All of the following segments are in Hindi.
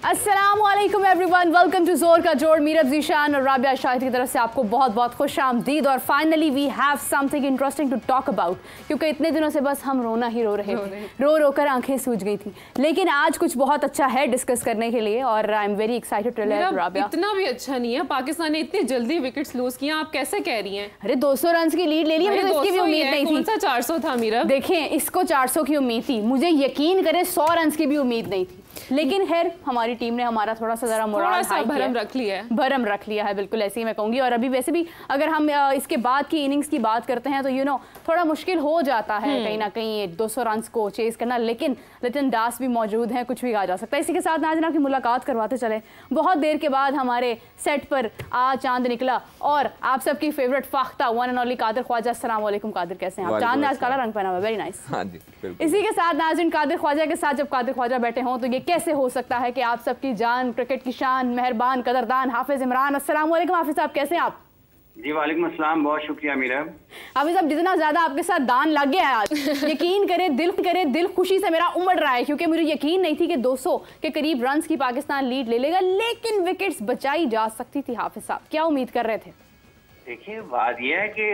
अस्सलामुअलैकुम एवरीवन, वेलकम टू जोर का जोड़। मीरब ज़ीशान और राबिया शाहिद की तरफ से आपको बहुत बहुत खुशामदीद। और finally we have something interesting to talk about, क्योंकि इतने दिनों से बस हम रोना ही रो रहे थे, रो कर आंखें सूज गई थी। लेकिन आज कुछ बहुत अच्छा है डिस्कस करने के लिए और I am very excited to let Rabia. इतना भी अच्छा नहीं है, पाकिस्तान ने इतनी जल्दी विकेट्स लूज किया, आप कैसे कह रही हैं? अरे 200 रन की लीड ले ली, मुझे इसकी भी उम्मीद नहीं थी। कौन सा 400 था मीरा? देखें, इसको 400 की उम्मीद थी, मुझे यकीन करे 100 रन की भी उम्मीद नहीं थी। लेकिन खैर हमारी टीम ने हमारा थोड़ा सा जरा मोराल भरम रख लिया है, भरम रख लिया है, बिल्कुल ऐसे ही मैं कहूँगी। और अभी वैसे भी अगर हम इसके बाद की इनिंग्स की बात करते हैं तो यू नो थोड़ा मुश्किल हो जाता है कहीं ना कहीं 200 रन को चेस करना। लेकिन लिटन दास भी मौजूद हैं, कुछ भी कहा जा सकता है। इसी के साथ नाज़रीन आपकी मुलाकात करवाते चले। बहुत देर के बाद हमारे सेट पर आज चांद निकला और आप सबकी फेवरेट फाख्ता one and only Qadir Khawaja. अस्सलाम वालेकुम कादिर, कैसे हैं आप? चांद ने आज काला रंग पहना हुआ, वेरी नाइस। इसी के साथ नाज़रीन कादिर ख्वाजा के साथ जब कादिर ख्वाजा बैठे हों तो ये कैसे हो सकता है कि आप सबकी जान, क्रिकेट की शान, मेहरबान कदरदान हाफिज इमरान। अस्सलाम वालेकुम हाफिज साहब, कैसे हैं आप? जी वालेकुम अस्सलाम, बहुत शुक्रिया मीरा। हाफिज साहब, जितना ज्यादा आपके साथ दान लग गया है आज, यकीन करें दिल खुशी से मेरा उमड़ रहा है, क्योंकि मुझे यकीन नहीं थी कि 200 के करीब रन की पाकिस्तान लीड ले लेगा। लेकिन विकेट्स बचाई जा सकती थी। हाफिज साहब क्या उम्मीद कर रहे थे? देखिए, बात यह है कि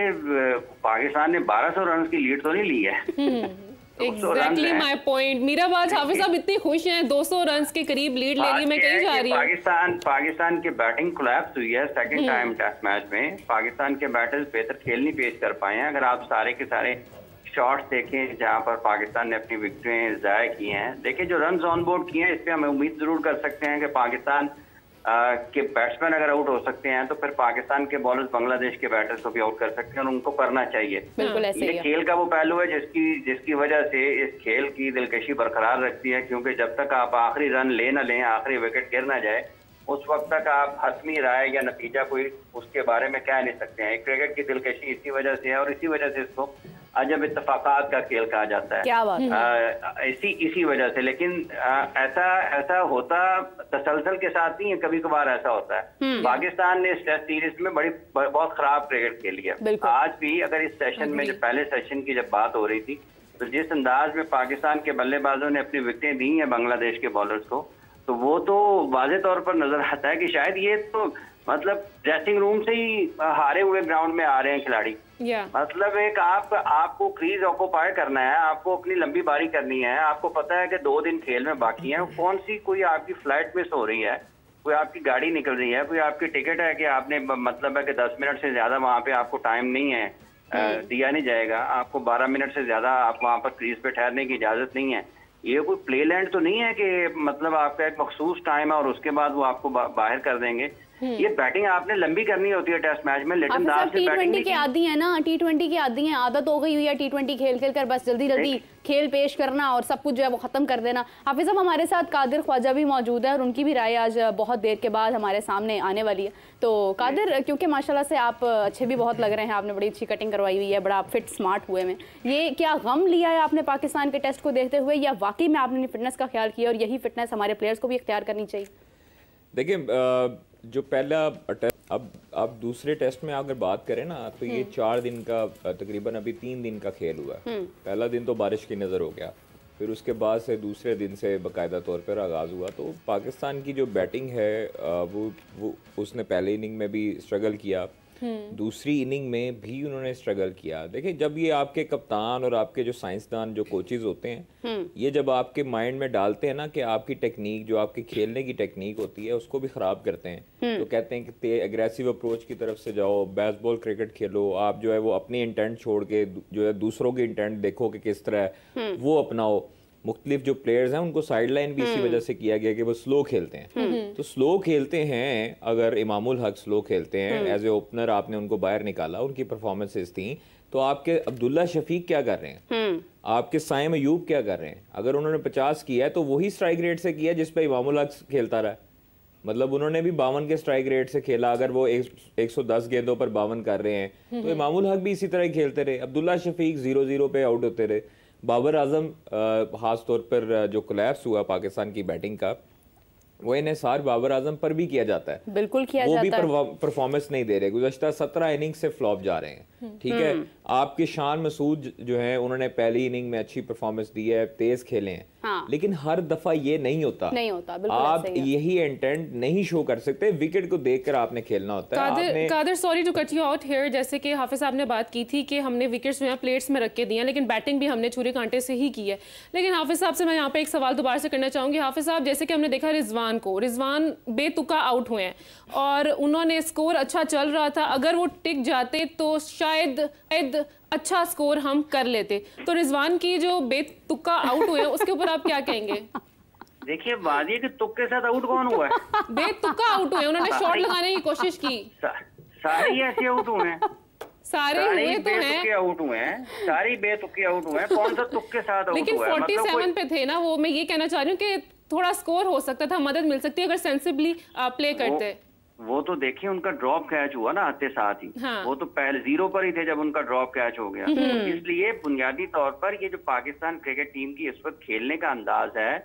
पाकिस्तान ने 1200 रन की लीड तो नहीं ली है। Exactly my point। मीरा आज हाफिज साहब इतनी खुश हैं, 200 रन के करीब लीड ले ली। मैं कहीं जा रही हूँ, पाकिस्तान की बैटिंग कोलैप्स हुई है सेकंड टाइम टेस्ट मैच में। पाकिस्तान के बैटर्स बेहतर खेल नहीं पेश कर पाए हैं। अगर आप सारे के सारे शॉट्स देखें जहां पर पाकिस्तान ने अपनी विकेटें ज़ाया की हैं, देखिए जो रन ऑन बोर्ड किए हैं, इस पर हम उम्मीद जरूर कर सकते हैं कि पाकिस्तान के बैट्समैन अगर आउट हो सकते हैं तो फिर पाकिस्तान के बॉलर्स बांग्लादेश के बैटर्स को भी आउट कर सकते हैं और उनको करना चाहिए। बिल्कुल ऐसे ये खेल का वो पहलू है जिसकी वजह से इस खेल की दिलकशी बरकरार रखती है, क्योंकि जब तक आप आखिरी रन ले न लें, आखिरी विकेट गिर ना जाए, उस वक्त तक आप हतमी राय या नतीजा कोई उसके बारे में कह नहीं सकते हैं। क्रिकेट की दिलकशी इसी वजह से है और इसी वजह से इसको अजब इत्तफाकात का खेल कहा जाता है। क्या बात है? इसी वजह से। लेकिन ऐसा होता तसलसल के साथ नहीं है, कभी कभार ऐसा होता है। पाकिस्तान ने इस टेस्ट सीरीज में बहुत खराब क्रिकेट खेली है। आज भी अगर इस सेशन में, जब पहले सेशन की जब बात हो रही थी, तो जिस अंदाज में पाकिस्तान के बल्लेबाजों ने अपनी विकेटें दी हैं बांग्लादेश के बॉलर्स को, तो वो तो वाज़ेह तौर पर नजर आता है कि शायद ये तो मतलब ड्रेसिंग रूम से ही हारे हुए ग्राउंड में आ रहे हैं खिलाड़ी। मतलब एक आपको क्रीज ऑक्यूपाई करना है, आपको अपनी लंबी बारी करनी है, आपको पता है कि 2 दिन खेल में बाकी हैं। कौन सी कोई आपकी फ्लाइट मिस हो रही है, कोई आपकी गाड़ी निकल रही है, कोई आपकी टिकट है कि आपने मतलब है कि 10 मिनट से ज्यादा वहाँ पे आपको टाइम नहीं है, दिया नहीं जाएगा, आपको 12 मिनट से ज्यादा आप वहाँ पर क्रीज पे ठहरने की इजाजत नहीं है। ये कोई प्ले लैंड तो नहीं है कि मतलब आपका एक मखसूस टाइम है और उसके बाद वो आपको बाहर कर देंगे। ये बैटिंग आपने लंबी करनी होती है टेस्ट मैच में। लिटन दास से T20 के आदी है ना, T20 की आदी है, आदत हो गई हुई है T20 खेल कर बस जल्दी खेल पेश करना और सब कुछ जो है वो खत्म कर देना। हाफिज साहब, हमारे साथ कादिर ख्वाजा भी मौजूद है और उनकी भी राय आज बहुत देर के बाद हमारे सामने आने वाली है। तो कादिर, क्योंकि माशाल्लाह से आप अच्छे भी बहुत लग रहे हैं, आपने बड़ी अच्छी कटिंग करवाई हुई है, बड़ा फिट स्मार्ट हुए में, ये क्या गम लिया है आपने पाकिस्तान के टेस्ट को देखते हुए, या वाकई में आपने फिटनेस का ख्याल किया और यही फिटनेस हमारे प्लेयर्स को भी इख्तियार करनी चाहिए? देखिए, जो पहला टेस्ट, अब दूसरे टेस्ट में अगर बात करें ना, तो ये 4 दिन का तकरीबन अभी 3 दिन का खेल हुआ है। पहला दिन तो बारिश की नज़र हो गया, फिर उसके बाद से दूसरे दिन से बाकायदा तौर पर आगाज़ हुआ। तो पाकिस्तान की जो बैटिंग है वो उसने पहले इनिंग में भी स्ट्रगल किया, दूसरी इनिंग में भी उन्होंने स्ट्रगल किया। देखिए, जब ये आपके कप्तान और आपके जो साइंसदान जो कोचेज होते हैं, ये जब आपके माइंड में डालते हैं ना कि आपकी टेक्निक, जो आपकी खेलने की टेक्निक होती है, उसको भी ख़राब करते हैं। तो कहते हैं कि एग्रेसिव अप्रोच की तरफ से जाओ, बेसबॉल क्रिकेट खेलो, आप जो है वो अपनी इंटेंट छोड़ के जो है दूसरों की इंटेंट देखो कि किस तरह है, वो अपनाओ। मुख्तलिफ जो प्लेयर्स हैं उनको साइड लाइन भी इसी वजह से किया गया कि वो स्लो खेलते हैं। तो स्लो खेलते हैं, अगर इमामुल हक स्लो खेलते हैं, एज ए ओपनर आपने उनको बाहर निकाला, उनकी परफॉर्मेंसेस थी, तो आपके अब्दुल्ला शफीक क्या कर रहे हैं, आपके साइम अयूब क्या कर रहे हैं? अगर उन्होंने 50 किया है तो वही स्ट्राइक रेट से किया जिस पे इमामुल हक खेलता रहा। मतलब उन्होंने भी 52 के स्ट्राइक रेट से खेला। अगर वो 110 गेंदों पर 52 कर रहे हैं तो इमामुल हक भी इसी तरह खेलते रहे। अब्दुल्ला शफीक 0-0 पे आउट होते रहे। बाबर आजम खास तौर पर जो कोलैप्स हुआ पाकिस्तान की बैटिंग का, वो इन्हिसार बाबर आजम पर भी किया जाता है, बिल्कुल किया जाता है। वो भी परफॉर्मेंस नहीं दे रहे, गुज़श्ता 17 इनिंग से फ्लॉप जा रहे हैं। ठीक है, आपके शान मसूद जो है उन्होंने पहली इनिंग में अच्छी परफॉर्मेंस दी है, तेज खेले हैं, हाँ। लेकिन हर दफा ये नहीं होता, आप यही इंटेंट नहीं शो कर सकते, विकेट को देखकर आपने खेलना होता है। Qadir sorry to cut you out here, जैसे कि हाफिज साहब ने बात की थी कि हमने विकेट्स जो है प्लेट्स में रख के दिए, लेकिन बैटिंग भी हमने छुरी कांटे से ही की है। लेकिन हाफिज साहब से मैं यहाँ पे एक सवाल दोबारा से करना चाहूंगी। हाफिज साहब, जैसे कि हमने देखा रिजवान बेतुका आउट हुए हैं और उन्होंने स्कोर अच्छा चल रहा था, अगर वो टिक जाते तो शायद अच्छा स्कोर हम कर लेते। तो रिजवान की जो बेतुका आउट हुए हैं उसके ऊपर आप क्या कहेंगे? देखिए बात ये कि तुक्के के साथ आउट कौन हुआ है? बेतुका आउट हुए, उन्होंने शॉट लगाने की कोशिश की। सारे ऐसे आउट हुए हैं, सारे हुए तो हैं, आउट हुए हैं, सारी बेतुके आउट हुए हैं, कौन सा तुक्के साथ आउट हुआ है? लेकिन 47 पे थे ना वो, मैं ये कहना चाह रही हूँ कि थोड़ा स्कोर हो सकता था, मदद मिल सकती है अगर सेंसिबली प्ले करते। वो तो देखिए उनका ड्रॉप कैच हुआ ना आते साथ ही। हाँ। वो तो पहले 0 पर ही थे जब उनका ड्रॉप कैच हो गया। इसलिए बुनियादी तौर पर ये जो पाकिस्तान क्रिकेट टीम की इस वक्त खेलने का अंदाज है,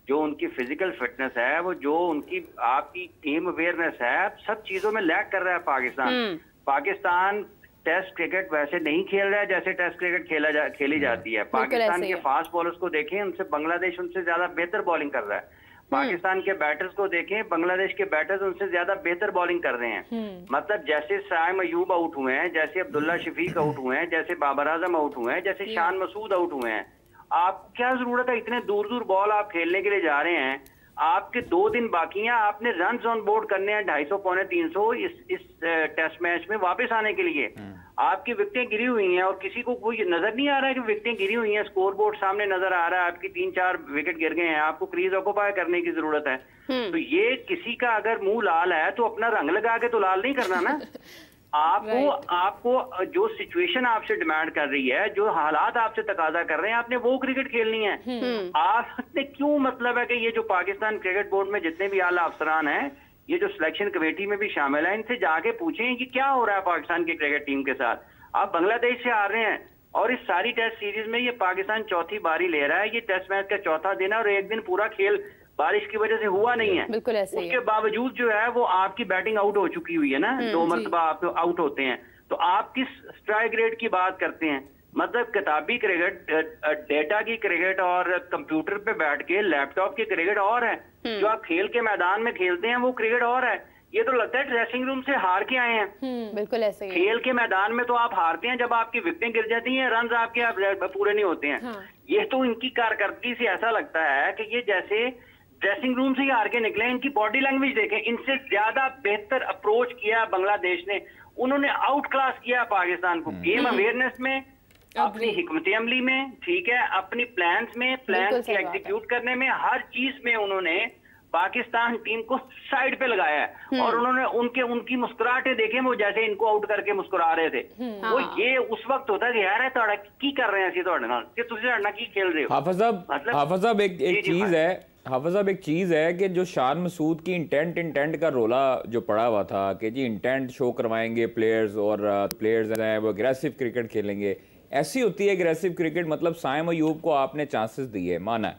जो उनकी फिजिकल फिटनेस है, वो जो उनकी आपकी टीम अवेयरनेस है, सब चीजों में लैग कर रहा है पाकिस्तान। पाकिस्तान टेस्ट क्रिकेट वैसे नहीं खेल रहा है जैसे टेस्ट क्रिकेट खेली जाती है। पाकिस्तान के फास्ट बॉलर्स को देखें, उनसे बांग्लादेश उनसे ज्यादा बेहतर बॉलिंग कर रहा है। पाकिस्तान के बैटर्स को देखें, बांग्लादेश के बैटर्स उनसे ज्यादा बेहतर बॉलिंग कर रहे हैं। मतलब जैसे साइम अयूब आउट हुए हैं, जैसे अब्दुल्ला शफीक आउट हुए हैं, जैसे बाबर आजम आउट हुए हैं, जैसे शान मसूद आउट हुए हैं। आप क्या जरूरत है इतने दूर दूर बॉल आप खेलने के लिए जा रहे हैं? आपके 2 दिन बाकी हैं, आपने रन ऑन बोर्ड करने हैं 250 पौने 300 इस टेस्ट मैच में वापस आने के लिए। आपकी विकेटें गिरी हुई हैं और किसी को कोई नजर नहीं आ रहा है कि विकेटें गिरी हुई हैं। स्कोर बोर्ड सामने नजर आ रहा है, आपकी 3-4 विकेट गिर गए हैं, आपको क्रीज ऑक्यूपाई करने की जरूरत है। तो ये किसी का अगर मुंह लाल है तो अपना रंग लगा के तो लाल नहीं करना ना। आपको जो सिचुएशन आपसे डिमांड कर रही है, जो हालात आपसे तकाजा कर रहे हैं, आपने वो क्रिकेट खेलनी है। आपने क्यों, मतलब है कि ये जो पाकिस्तान क्रिकेट बोर्ड में जितने भी आला अफसरान हैं, ये जो सिलेक्शन कमेटी में भी शामिल है, इनसे जाके पूछें कि क्या हो रहा है पाकिस्तान की क्रिकेट टीम के साथ। आप बांग्लादेश से आ रहे हैं और इस सारी टेस्ट सीरीज में ये पाकिस्तान चौथी बारी ले रहा है। ये टेस्ट मैच का चौथा दिन है और एक दिन पूरा खेल बारिश की वजह से हुआ नहीं है। बिल्कुल ऐसे उसके बावजूद जो है वो आपकी बैटिंग आउट हो चुकी हुई है ना, 2 मरतबा आप आउट होते हैं। तो आप किस स्ट्राइक रेट की बात करते हैं? मतलब किताबी क्रिकेट, डेटा की क्रिकेट और कंप्यूटर पे बैठ के लैपटॉप की क्रिकेट और है, जो आप खेल के मैदान में खेलते हैं वो क्रिकेट और है। ये तो लगता है ड्रेसिंग रूम से हार के आए हैं। बिल्कुल ऐसे ही। खेल के मैदान में तो आप हारते हैं जब आपकी विकेटें गिर जाती हैं, रन आपके पूरे नहीं होते हैं। हाँ। ये तो इनकी कारकर्दगी से ऐसा लगता है कि ये जैसे ड्रेसिंग रूम से ही हार के निकले। इनकी बॉडी लैंग्वेज देखें, इनसे ज्यादा बेहतर अप्रोच किया बांग्लादेश ने। उन्होंने आउट क्लास किया पाकिस्तान को गेम अवेयरनेस में, अपनी हिकमत अमली में, ठीक है, अपनी प्लान्स में, प्लान्स को एग्जीक्यूट करने में, हर चीज में उन्होंने पाकिस्तान टीम को साइड पे लगाया है। और उन्होंने उनकी मुस्कुराहटें देखे, वो जैसे इनको आउट करके मुस्कुरा रहे थे। वो ये उस वक्त होता है कि यार तोड़ा की कर रहे हैं ऐसी तोड़े नाल कि तुझे लड़ना की खेल रहे हो। हाफिज साहब एक चीज है कि जो शान मसूद की इंटेंट का रोला जो पड़ा हुआ था कि जी इंटेंट शो करवाएंगे प्लेयर्स और प्लेयर्स हैं वो अग्रेसिव क्रिकेट खेलेंगे। ऐसी होती है अग्रेसिव क्रिकेट, मतलब साइम अयूब को आपने चांसेस दिए, माना है,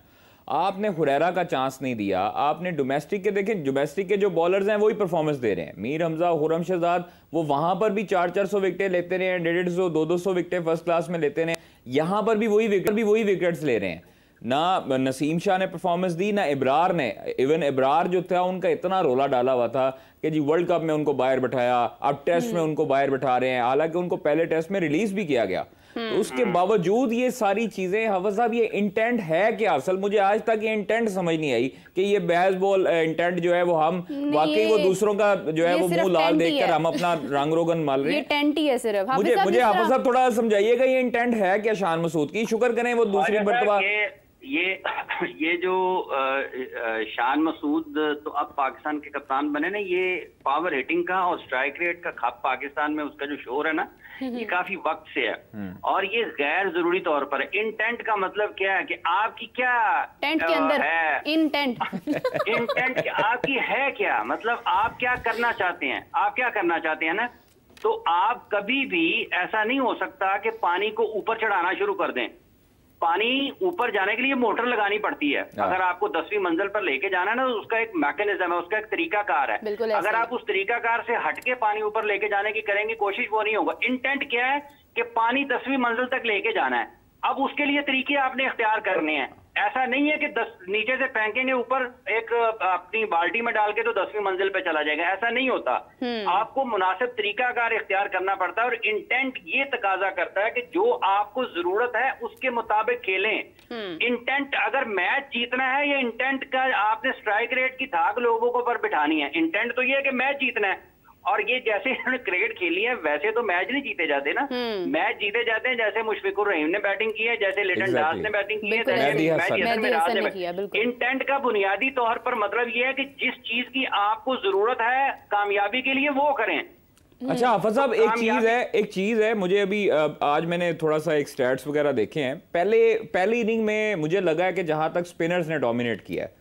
आपने हुरैरा का चांस नहीं दिया। आपने डोमेस्टिक के देखें, डोमेस्टिक के जो बॉलर्स हैं वही परफॉर्मेंस दे रहे हैं। मीर हमजा, हुरम शहजाद, वो वहां पर भी 400 विकेटें लेते रहे हैं, 150, 200 विकेटें फर्स्ट क्लास में लेते रहे। यहां पर भी वही विकेट्स ले रहे हैं। ना नसीम शाह ने परफॉर्मेंस दी, ना इब्रार ने। इवन इब्रार जो था उनका इतना रोला डाला हुआ था कि जी वर्ल्ड कप में उनको बाहर बैठाया, अब टेस्ट में उनको बाहर बैठा रहे हैं, हालांकि उनको पहले टेस्ट में रिलीज भी किया गया। तो उसके बावजूद ये सारी चीजें, हाफिज साहब ये इंटेंट है क्या? असल मुझे आज तक ये इंटेंट समझ नहीं आई कि ये बेसबॉल इंटेंट जो है वो हम वाकई वो दूसरों का जो है वो मुंह लाल देखकर हम अपना रंग रोगन माल रहे हैं। ये टेंट ही है सिर्फ। मुझे हाफिज साहब थोड़ा समझाइएगा ये इंटेंट है क्या शान मसूद की? शुक्र करें वो दूसरी मर्तबा ये जो शान मसूद तो अब पाकिस्तान के कप्तान बने ना, ये पावर हिटिंग का और स्ट्राइक रेट का खप पाकिस्तान में उसका जो शोर है ना, ये काफी वक्त से है और ये गैर जरूरी तौर पर है। इंटेंट का मतलब क्या है कि आपकी क्या टेंट के अंदर है इंटेंट आपकी है क्या, मतलब आप क्या करना चाहते हैं, आप क्या करना चाहते हैं ना। तो आप कभी भी ऐसा नहीं हो सकता कि पानी को ऊपर चढ़ाना शुरू कर दें। पानी ऊपर जाने के लिए मोटर लगानी पड़ती है। अगर आपको 10वीं मंजिल पर लेके जाना है ना, तो उसका एक मैकेनिज्म है, उसका एक तरीकाकार है। अगर आप उस तरीकाकार से हटके पानी ऊपर लेके जाने की करेंगे कोशिश, वो नहीं होगा। इंटेंट क्या है कि पानी 10वीं मंजिल तक लेके जाना है। अब उसके लिए तरीके आपने इख्तियार करने हैं। ऐसा नहीं है कि 10 नीचे से फेंकेंगे ऊपर एक अपनी बाल्टी में डाल के तो 10वीं मंजिल पे चला जाएगा, ऐसा नहीं होता। आपको मुनासिब तरीकाकार इख्तियार करना पड़ता है और इंटेंट ये तकाजा करता है कि जो आपको जरूरत है उसके मुताबिक खेलें। इंटेंट अगर मैच जीतना है, ये इंटेंट का आपने स्ट्राइक रेट की धाक लोगों को पर बिठानी है। इंटेंट तो ये है कि मैच जीतना है, और ये जैसे इन्होंने क्रिकेट खेली है वैसे तो मैच नहीं जीते जाते ना। मैच जीते जाते हैं जैसे मुशफिकुर रहीम ने बैटिंग की है, जैसे लिटन दास ने बैटिंग की है, जैसे इंटेंट का बुनियादी तौर पर मतलब ये है कि जिस चीज की आपको जरूरत है कामयाबी के लिए वो करें। अच्छा हाफिज साहब, एक चीज है मुझे अभी आज मैंने थोड़ा सा एक स्टैट्स वगैरह देखे हैं। पहली इनिंग में मुझे लगा है कि जहां तक स्पिनर्स ने डोमिनेट किया है,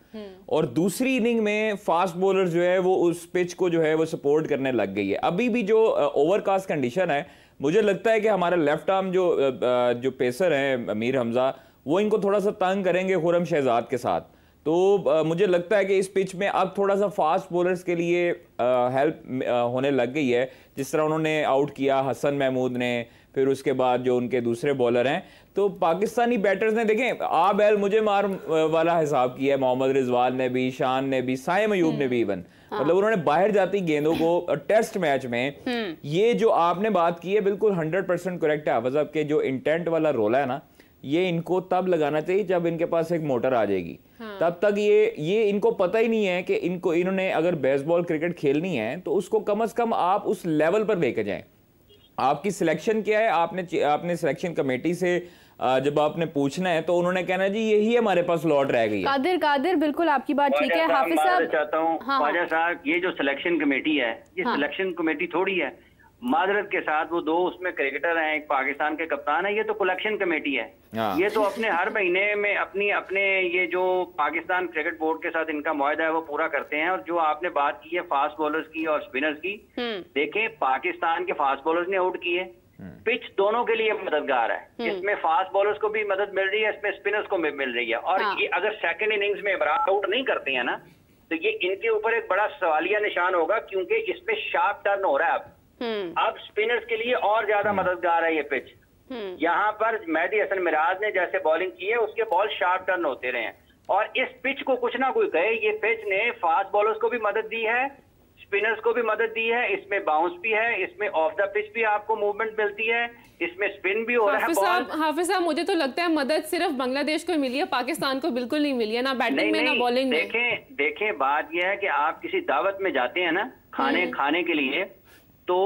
और दूसरी इनिंग में फास्ट बॉलर जो है वो उस पिच को जो है वो सपोर्ट करने लग गई है। अभी भी जो ओवरकास्ट कंडीशन है, मुझे लगता है कि हमारा लेफ्ट आर्म जो पेसर हैं मीर हमजा, वो इनको थोड़ा सा तंग करेंगे खुरम शहजाद के साथ। तो मुझे लगता है कि इस पिच में अब थोड़ा सा फास्ट बॉलर्स के लिए हेल्प होने लग गई है। जिस तरह उन्होंने आउट किया हसन महमूद ने, फिर उसके बाद जो उनके दूसरे बॉलर हैं, तो पाकिस्तानी बैटर्स ने देखें आ बैल मुझे मार वाला हिसाब किया है। मोहम्मद रिजवान ने भी, शान ने भी, साइम अयूब ने भी इवन मतलब उन्होंने बाहर जाती गेंदों को टेस्ट मैच में, ये जो आपने बात की है बिल्कुल 100% करेक्ट है हाफिज साहब के जो इंटेंट वाला रोल है ना, ये इनको तब लगाना चाहिए जब इनके पास एक मोटर आ जाएगी। तब तक ये इनको पता ही नहीं है कि इन्होंने अगर बेसबॉल क्रिकेट खेलनी है तो उसको कम से कम आप उस लेवल पर लेके जाएं। आपकी सिलेक्शन क्या है, आपने सिलेक्शन कमेटी से जब आपने पूछना है तो उन्होंने कहना जी यही हमारे पास लॉट रह गई है। कादिर बिल्कुल आपकी बात ठीक है। हाफिज साहब चाहता हूँ ख्वाजा साहब, ये जो सिलेक्शन कमेटी है ये सिलेक्शन कमेटी थोड़ी है। माजरत के साथ वो दो उसमें क्रिकेटर हैं, एक पाकिस्तान के कप्तान है, ये तो कलेक्शन कमेटी है। ये तो अपने हर महीने में अपने ये जो पाकिस्तान क्रिकेट बोर्ड के साथ इनका मुआहदा है वो पूरा करते हैं। और जो आपने बात की है फास्ट बॉलर्स की और स्पिनर्स की, देखें पाकिस्तान के फास्ट बॉलर्स ने आउट किए, पिच दोनों के लिए मददगार है। इसमें फास्ट बॉलर्स को भी मदद मिल रही है, इसमें स्पिनर्स को भी मिल रही है। और ये अगर सेकंड इनिंग्स में इमरान आउट नहीं करते हैं ना तो ये इनके ऊपर एक बड़ा सवालिया निशान होगा, क्योंकि इसमें शार्प टर्न हो रहा है अब स्पिनर्स के लिए और ज्यादा मददगार है ये पिच। यहाँ पर मेहदी हसन मिराज ने जैसे बॉलिंग की है उसके बॉल शार्प टर्न होते रहे हैं, और इस पिच को कुछ ना कोई कहे, ये पिच ने फास्ट बॉलर्स को भी मदद दी है, स्पिनर्स को भी मदद दी है। इसमें बाउंस भी है, इसमें ऑफ द पिच भी आपको मूवमेंट मिलती है, इसमें स्पिन भी हो रहा है। हाफिज साहब मुझे तो लगता है मदद सिर्फ बांग्लादेश को मिली है, पाकिस्तान को बिल्कुल नहीं मिली है, ना बैटिंग में ना बॉलिंग में। देखें बात यह है कि आप किसी दावत में जाते हैं ना खाने के लिए, तो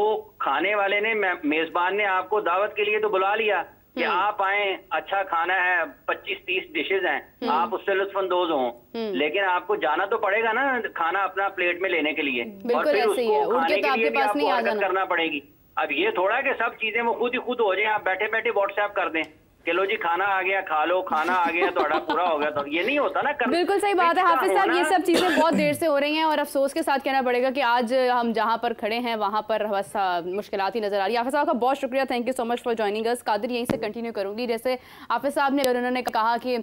खाने वाले ने मेजबान ने आपको दावत के लिए तो बुला लिया कि आप आए, अच्छा खाना है, 25-30 डिशेज हैं, आप उससे लुत्फानंदोज हों, लेकिन आपको जाना तो पड़ेगा ना खाना अपना प्लेट में लेने के लिए, और फिर उसको खाने के लिए भी आपको हरकत करना पड़ेगी। अब ये थोड़ा कि सब चीजें वो खुद ही खुद हो जाए, आप बैठे बैठे व्हाट्सएप कर दें कि लो जी खाना आ गया, खा लो, खाना आ गया तो पूरा हो गया, तो ये नहीं होता ना। बिल्कुल सही बात है हाफिज साहब, ये सब चीजें बहुत देर से हो रही हैं और अफसोस के साथ कहना पड़ेगा कि आज हम जहां पर खड़े हैं वहां पर बस मुश्किलात ही नजर आ रही है। हाफिज साहब का बहुत शुक्रिया, thank you so much for joining us. Qadir यहीं से कंटिन्यू करूंगी, जैसे हाफिज साहब ने उन्होंने कहा कि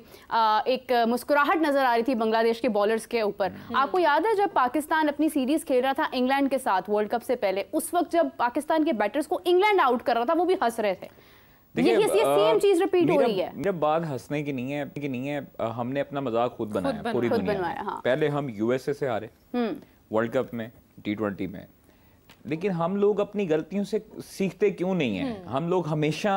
एक मुस्कुराहट नजर आ रही थी बांग्लादेश के बॉलर्स के ऊपर। आपको याद है जब पाकिस्तान अपनी सीरीज खेल रहा था इंग्लैंड के साथ वर्ल्ड कप से पहले, उस वक्त जब पाकिस्तान के बैटर्स को इंग्लैंड आउट कर रहा था वो भी हंस रहे थे। ये सेम चीज रिपीट हो रही है। मेरा बात हंसने की नहीं है, हमने अपना मजाक खुद बनाया पूरी दुनिया। हाँ। पहले हम यूएसए से हारे वर्ल्ड कप में, T20 में, लेकिन हम लोग अपनी गलतियों से सीखते क्यों नहीं हैं? हम लोग हमेशा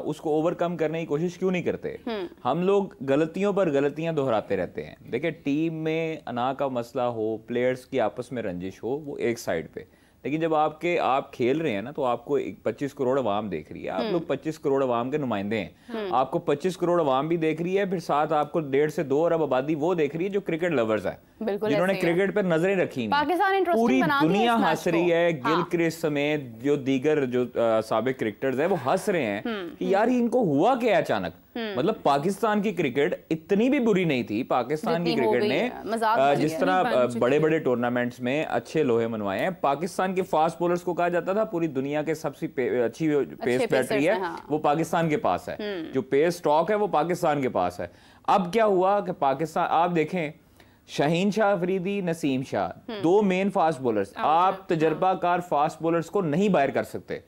उसको ओवरकम करने की कोशिश क्यों नहीं करते? हम लोग गलतियों पर गलतियां दोहराते रहते हैं। देखिए टीम में अना का मसला हो, प्लेयर्स की आपस में रंजिश हो, वो एक साइड पे, लेकिन जब आप खेल रहे हैं ना तो आपको 25 करोड़ अवाम देख रही है, आप लोग 25 करोड़ अवाम के नुमाइंदे हैं, आपको 25 करोड़ अवाम भी देख रही है, फिर साथ आपको 1.5 से 2 अरब आबादी वो देख रही है जो क्रिकेट लवर्स है, जिन्होंने क्रिकेट पर नजरें रखी नहीं। पूरी दुनिया हंस रही है, गिल क्रिस्ट समेत जो दीगर जो साबिक क्रिकेटर्स है वो हंस रहे हैं कि यार इनको हुआ क्या अचानक। मतलब पाकिस्तान की क्रिकेट इतनी भी बुरी नहीं थी। पाकिस्तान की क्रिकेट ने जिस तरह बड़े बड़े टूर्नामेंट्स में अच्छे लोहे मनवाए हैं, पाकिस्तान के फास्ट बॉलर्स को कहा जाता था पूरी दुनिया के सबसे अच्छी पेस बैटरी है वो पाकिस्तान के पास है, जो पेस स्टॉक है वो पाकिस्तान के पास है। अब क्या हुआ कि पाकिस्तान, आप देखें Shaheen Shah Afridi, Naseem Shah, 2 main fast bowlers, आप तजर्बाकार फास्ट बॉलर्स को नहीं बाहर कर सकते।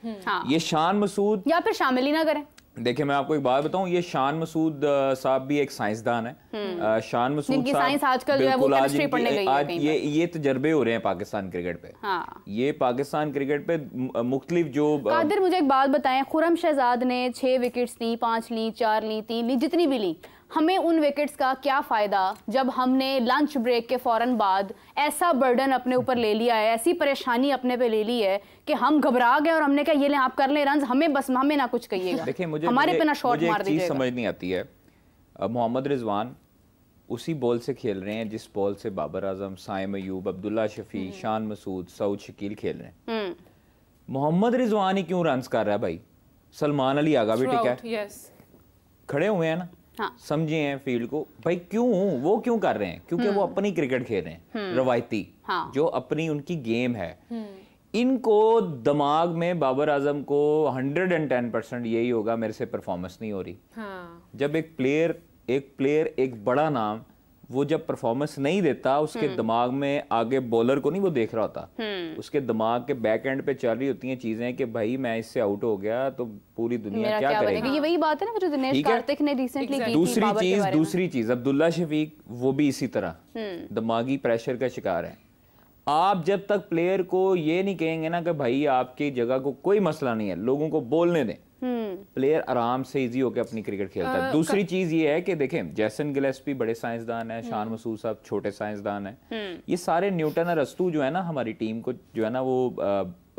ये शान मसूद या फिर शामिल ही ना करें, देखिए मैं आपको एक बात बताऊं, ये शान मसूद साहब भी एक साइंसदान है। शान मसूद साहब साइंस आजकल जो है वो केमिस्ट्री पढ़ने गई है आज ये तजर्बे हो रहे हैं पाकिस्तान क्रिकेट पे। हाँ। ये पाकिस्तान क्रिकेट पे मुख्तलिफ जो कादिर मुझे एक बात बताएं, खुरम शहजाद ने 6 विकेट्स ली, 5 ली, 4 ली, 3 ली, जितनी भी ली, हमें उन विकेट्स का क्या फ़ायदा जब हमने लंच ब्रेक के फ़ौरन बाद ऐसा बर्डन अपने ऊपर ले लिया है, ऐसी परेशानी अपने पे ले ली है कि हम घबरा गए और हमने कहा ये ले आप कर ले रन, हमें ना कुछ कहिएगा। देखिए हमारे पे ना शॉट मार दीजिएगा। समझ नहीं आती है, मोहम्मद रिजवान उसी बॉल से खेल रहे हैं जिस बॉल से बाबर आजम, साइम अयूब, अब्दुल्ला शफी, शान मसूद, सऊद शकील खेल रहे हैं। मोहम्मद रिजवान ही क्यों रन कर रहा है भाई? सलमान अली आगा भी ठीक है, खड़े हुए हैं ना। हाँ। समझे हैं फील्ड को भाई, क्यों वो क्यों कर रहे हैं? क्योंकि वो अपनी क्रिकेट खेल रहे हैं रवायती। हाँ। जो अपनी उनकी गेम है। इनको दिमाग में बाबर आजम को 110% यही होगा मेरे से परफॉर्मेंस नहीं हो रही। हाँ। जब एक प्लेयर एक बड़ा नाम वो जब परफॉर्मेंस नहीं देता, उसके दिमाग में आगे बॉलर को नहीं वो देख रहा होता, उसके दिमाग के बैक एंड पे चल रही होती हैं चीजें कि भाई मैं इससे आउट हो गया तो पूरी दुनिया क्या करेगी। ये वही बात है ना जो दिनेश कार्तिक ने रिसेंटली की थी। दूसरी चीज अब्दुल्ला शफीक वो भी इसी तरह दिमागी प्रेशर का शिकार है। आप जब तक प्लेयर को ये नहीं कहेंगे ना कि भाई आपकी जगह को कोई मसला नहीं है, लोगों को बोलने दें, प्लेयर आराम से इजी होकर अपनी क्रिकेट खेलता है। दूसरी चीज ये है कि देखें जैसन गिलेस्पी बड़े साइंसदान है, शान मसूद साहब छोटे साइंसदान है, ये सारे न्यूटन और अस्तु जो है ना हमारी टीम को जो है ना वो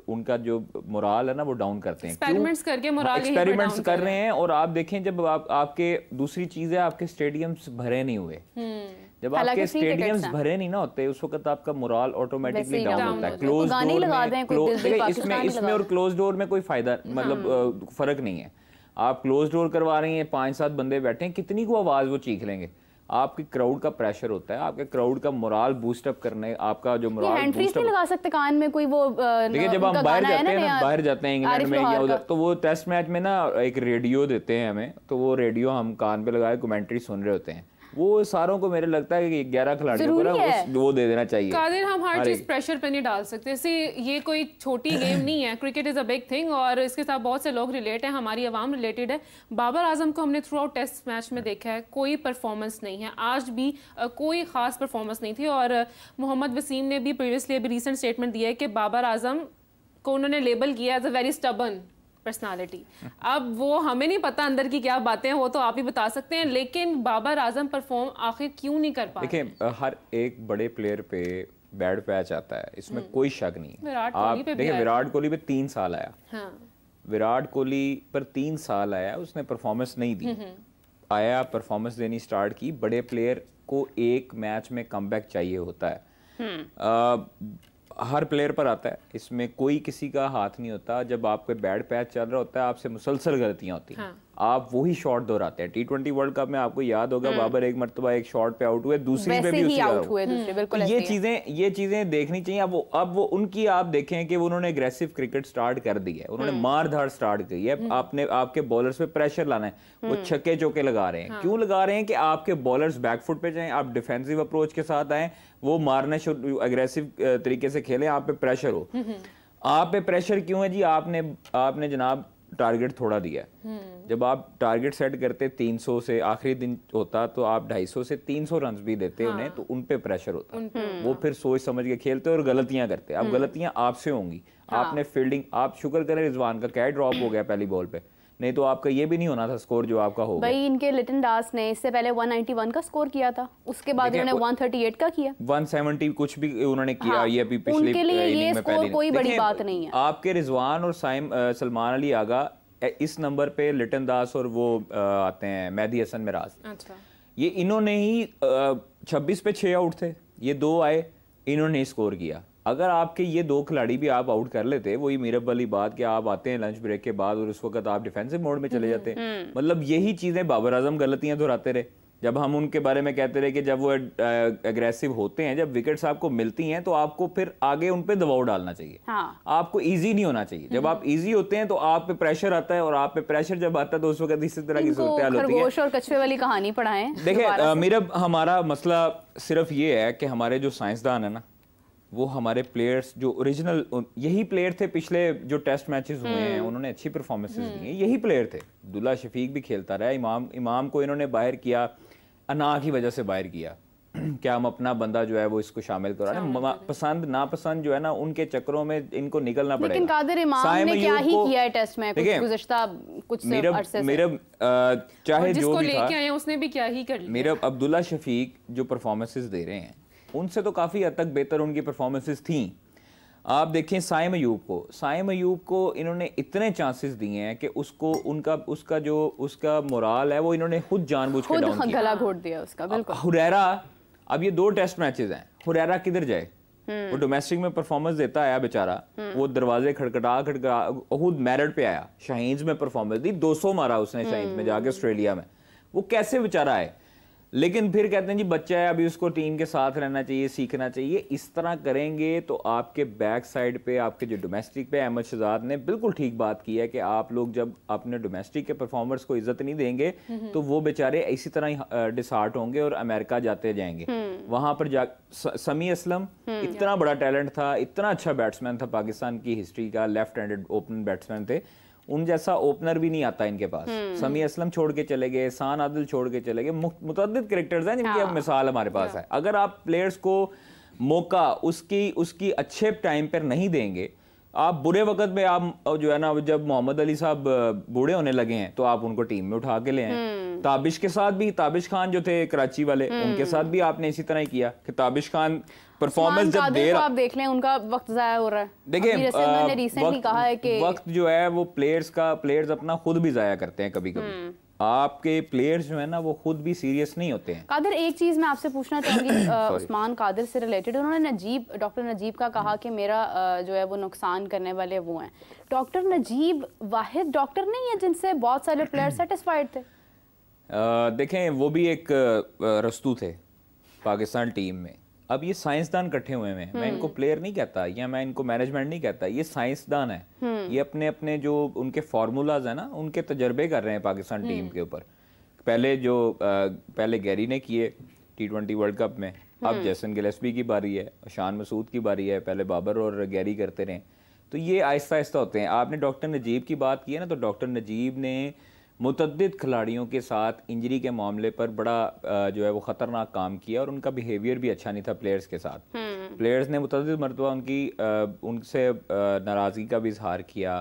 उनका जो मोराल है ना वो डाउन करते हैं। एक्सपेरिमेंट्स करके मोराल एक्सपेरिमेंट्स कर रहे हैं। और आप देखें जब आपके दूसरी चीज है आपके स्टेडियम्स भरे नहीं हुए, जब आपके स्टेडियम्स भरे नहीं ना होते उस वक्त आपका मोराल ऑटोमेटिकली डाउन होता है। क्लोज डोर में इसमें और क्लोज डोर में कोई फायदा मतलब फर्क नहीं है। आप क्लोज डोर करवा रही हैं, 5-7 बंदे बैठे हैं, कितनी को आवाज वो चीख लेंगे। आपकी क्राउड का प्रेशर होता है, आपके क्राउड का मोराल बूस्ट अप करने, आपका जो मोराल बूस्ट अप लगा सकते कान में कोई वो। देखिए जब हम बाहर जाते हैं इंग्लैंड में या उधर, तो वो टेस्ट मैच में ना एक रेडियो देते हैं हमें, तो वो रेडियो हम कान पे लगाए कमेंट्री सुन रहे होते हैं। वो सारों को मेरे लगता है कि 11 खिलाड़ियों को वो दे देना चाहिए। कादिर हम हर चीज प्रेशर पे नहीं डाल सकते। इसे ये कोई छोटी गेम नहीं है, cricket is a big thing और इसके साथ बहुत से लोग रिलेट हैं, हमारी आवाम रिलेटेड है। बाबर आजम को हमने थ्रू आउट टेस्ट मैच में देखा है, कोई परफॉर्मेंस नहीं है, आज भी कोई खास परफॉर्मेंस नहीं थी। और मोहम्मद वसीम ने भी प्रीवियसली अभी रिसेंट स्टेटमेंट दिया है कि बाबर आजम को उन्होंने लेबल किया as a very stubborn personality. अब वो हमें नहीं पता अंदर की क्या बातें हैं, वो तो आप ही बता सकते हैं, लेकिन बाबर आजम परफॉर्म आखिर क्यों नहीं कर पा रहे? देखिए हर एक बड़े प्लेयर पे बैड पैच आता है, इसमें कोई शक नहीं है। आप देखिए विराट कोहली पे 3 साल आया। हाँ। विराट कोहली पर 3 साल आया, उसने परफॉर्मेंस नहीं दी, आया परफॉर्मेंस देनी स्टार्ट की। बड़े प्लेयर को एक मैच में कमबैक चाहिए होता है, हर प्लेयर पर आता है, इसमें कोई किसी का हाथ नहीं होता। जब आपके बैड पैच चल रहा होता है आपसे मुसलसल गलतियां होती हैं। हाँ। आप वही शॉट दोहराते हैं। T20 वर्ल्ड कप में आपको याद होगा बाबर एक मरतबा एक शॉट पे आउट हुए, दूसरी पे भी उसी आउट हुए। ये चीजें देखनी चाहिए। अब वो उनकी आप देखें कि उन्होंने एग्रेसिव क्रिकेट स्टार्ट कर दी है, उन्होंने मार धाड़ स्टार्ट की है। आपने आपके बॉलर्स पे प्रेशर लाना है, वो छक्के चौके लगा रहे हैं। क्यों लगा रहे हैं? कि आपके बॉलर्स बैकफुट पे जाएं, आप डिफेंसिव अप्रोच के साथ आए, वो मारने एग्रेसिव तरीके से खेलें, आप पे प्रेशर हो। आप पे प्रेशर क्यों है जी? आपने जनाब टारगेट थोड़ा दिया है। जब आप टारगेट सेट करते 300 से, आखिरी दिन होता तो आप 250 से 300 रन भी देते उन्हें, तो उन पे प्रेशर होता, वो फिर सोच समझ के खेलते और गलतियां करते। अब गलतियां आपसे होंगी, आपने फील्डिंग, आप शुक्र करें रिजवान का क्या ड्रॉप हो गया पहली बॉल पे, नहीं तो आपका ये भी नहीं होना था स्कोर जो आपका हो गया। भाई इनके लिटन दास ने इससे पहले 191 का स्कोर किया था, उसके बाद उन्होंने 138 का किया, 170 कुछ भी उन्होंने किया। ये अभी पिछले उनके लिए ये स्कोर कोई बड़ी बात नहीं है। आपके रिजवान और सलमान अली आगा इस नंबर पे, लिटन दास और वो आते हैं मेहदी हसन मिराज, अच्छा। ये इन्होंने ही 26 पे 6 आउट थे, ये 2 आए, इन्होंने स्कोर किया। अगर आपके ये 2 खिलाड़ी भी आप आउट कर लेते, वही मीरब वाली बात कि आप आते हैं लंच ब्रेक के बाद और उस वक्त आप डिफेंसिव मोड में चले जाते। मतलब यही चीजें बाबर आजम गलतियां दोहराते रहे। जब हम उनके बारे में कहते रहे कि जब वो एग्रेसिव होते हैं, जब विकेट्स आपको मिलती हैं, तो आपको फिर आगे उन पे दबाव डालना चाहिए। हाँ। आपको इजी नहीं होना चाहिए। जब आप इजी होते हैं तो आप पे प्रेशर आता है, और आप पे प्रेशर जब आता है तो उस वक्त इसी तरह की सूरत होती है। खरगोश और कछुए वाली कहानी पढ़ाएं। देखिए मीरब, हमारा मसला सिर्फ ये है कि हमारे जो साइंसदान है ना, वो हमारे प्लेयर्स जो ओरिजिनल यही प्लेयर थे पिछले जो टेस्ट मैचेस हुए हैं, उन्होंने अच्छी परफॉर्मेंसेस दी हैं, यही प्लेयर थे। अब्दुल्ला शफीक भी खेलता रहा, इमाम को इन्होंने बाहर किया, अना की वजह से बाहर किया क्या हम अपना बंदा जो है वो इसको शामिल करा, पसंद नापसंद जो है ना उनके चक्रों में इनको निकलना पड़ेगा। लेकिन कादिर इमाम ने क्या ही किया है टेस्ट में गुज़श्ता कुछ अरसे से, चाहे जो भी लेके आए उसने भी क्या ही कर लिया। मेरा अब्दुल्ला शफीक जो परफॉर्मेंसेस दे रहे हैं उनसे तो काफ़ी हद तक बेहतर उनकी परफॉर्मेंसेस थी। आप देखें साइम अयूब को इन्होंने इतने चांसेस दिए हैं कि उसको उसका मोराल है वो इन्होंने खुद जानबूझ के डाउन किया, गला घोट दिया उसका। बिल्कुल हुरैरा, अब ये 2 टेस्ट मैचेस हैं, हुरैरा किधर जाए? वो डोमेस्टिक में परफॉर्मेंस देता आया बेचारा, वो दरवाजे खड़खड़ा खुद मेरिट पे आया, शाहीन्स में परफॉर्मेंस दी, 200 मारा उसने शाहीन्स में जाके ऑस्ट्रेलिया में, वो कैसे बेचारा है? लेकिन फिर कहते हैं जी बच्चा है, अभी उसको टीम के साथ रहना चाहिए, सीखना चाहिए। इस तरह करेंगे तो आपके बैक साइड पे, आपके जो डोमेस्टिक पे, अहमद शहजाद ने बिल्कुल ठीक बात की है कि आप लोग जब अपने डोमेस्टिक के परफॉर्मर्स को इज्जत नहीं देंगे तो वो बेचारे इसी तरह ही डिसहार्ट होंगे और अमेरिका जाते जाएंगे। वहां पर जा समी असलम इतना बड़ा टैलेंट था, इतना अच्छा बैट्समैन था, पाकिस्तान की हिस्ट्री का लेफ्ट हैंडेड ओपनिंग बैट्समैन थे, उन जैसा ओपनर भी नहीं आता इनके पास। समी असलम छोड़ के चले गए, एहसान आदिल छोड़ के चले गए, मुतअद्दिद कैरेक्टर्स हैं जिनकी अब मिसाल हमारे पास है। अगर आप प्लेयर्स को मौका उसकी अच्छे टाइम पर नहीं देंगे, आप बुरे वक्त में आप जो है ना, जब मोहम्मद अली साहब बूढ़े होने लगे हैं तो आप उनको टीम में उठा के ले आए। ताबिश के साथ भी, ताबिश खान जो थे कराची वाले, उनके साथ भी आपने इसी तरह ही किया कि ताबिश खान परफॉर्मेंस जब दे रहा, आप देख लें उनका वक्त जाया हो रहा है। देखिए रिसेंटली कहा है कि वक्त जो है वो प्लेयर्स अपना खुद भी जाया करते हैं कभी कभी। आपके प्लेयर्स जो है ना वो खुद भी सीरियस नहीं होते हैं। कादिर, एक चीज मैं आपसे पूछना चाहूंगी उस्मान कादिर से रिलेटेड। उन्होंने डॉक्टर नजीब का कहा कि मेरा जो है वो नुकसान करने वाले वो हैं। डॉक्टर नजीब वाहिद डॉक्टर नहीं है जिनसे बहुत सारे प्लेयर सेटिस्फाइड थे। देखें वो भी एक रस्तू थे पाकिस्तान टीम में। अब ये साइंसदान इकट्ठे हुए हैं, मैं इनको प्लेयर नहीं कहता या मैं इनको मैनेजमेंट नहीं कहता, ये साइंसदान है। ये अपने अपने जो उनके फार्मूलाज है ना उनके तजर्बे कर रहे हैं पाकिस्तान टीम के ऊपर। पहले गैरी ने किए T20 वर्ल्ड कप में, अब जैसन गिलेस्पी की बारी है, शान मसूद की बारी है, पहले बाबर और गैरी करते रहे। तो ये आहिस्ता आहिस्ता होते हैं। आपने डॉक्टर नजीब की बात की है ना, तो डॉक्टर नजीब ने मुतअद्दिद खिलाड़ियों के साथ इंजरी के मामले पर बड़ा जो है वो ख़तरनाक काम किया और उनका बिहेवियर भी अच्छा नहीं था प्लेयर्स के साथ। प्लेयर्स ने मुतअद्दिद मरतबा उनसे नाराज़गी का भी इजहार किया,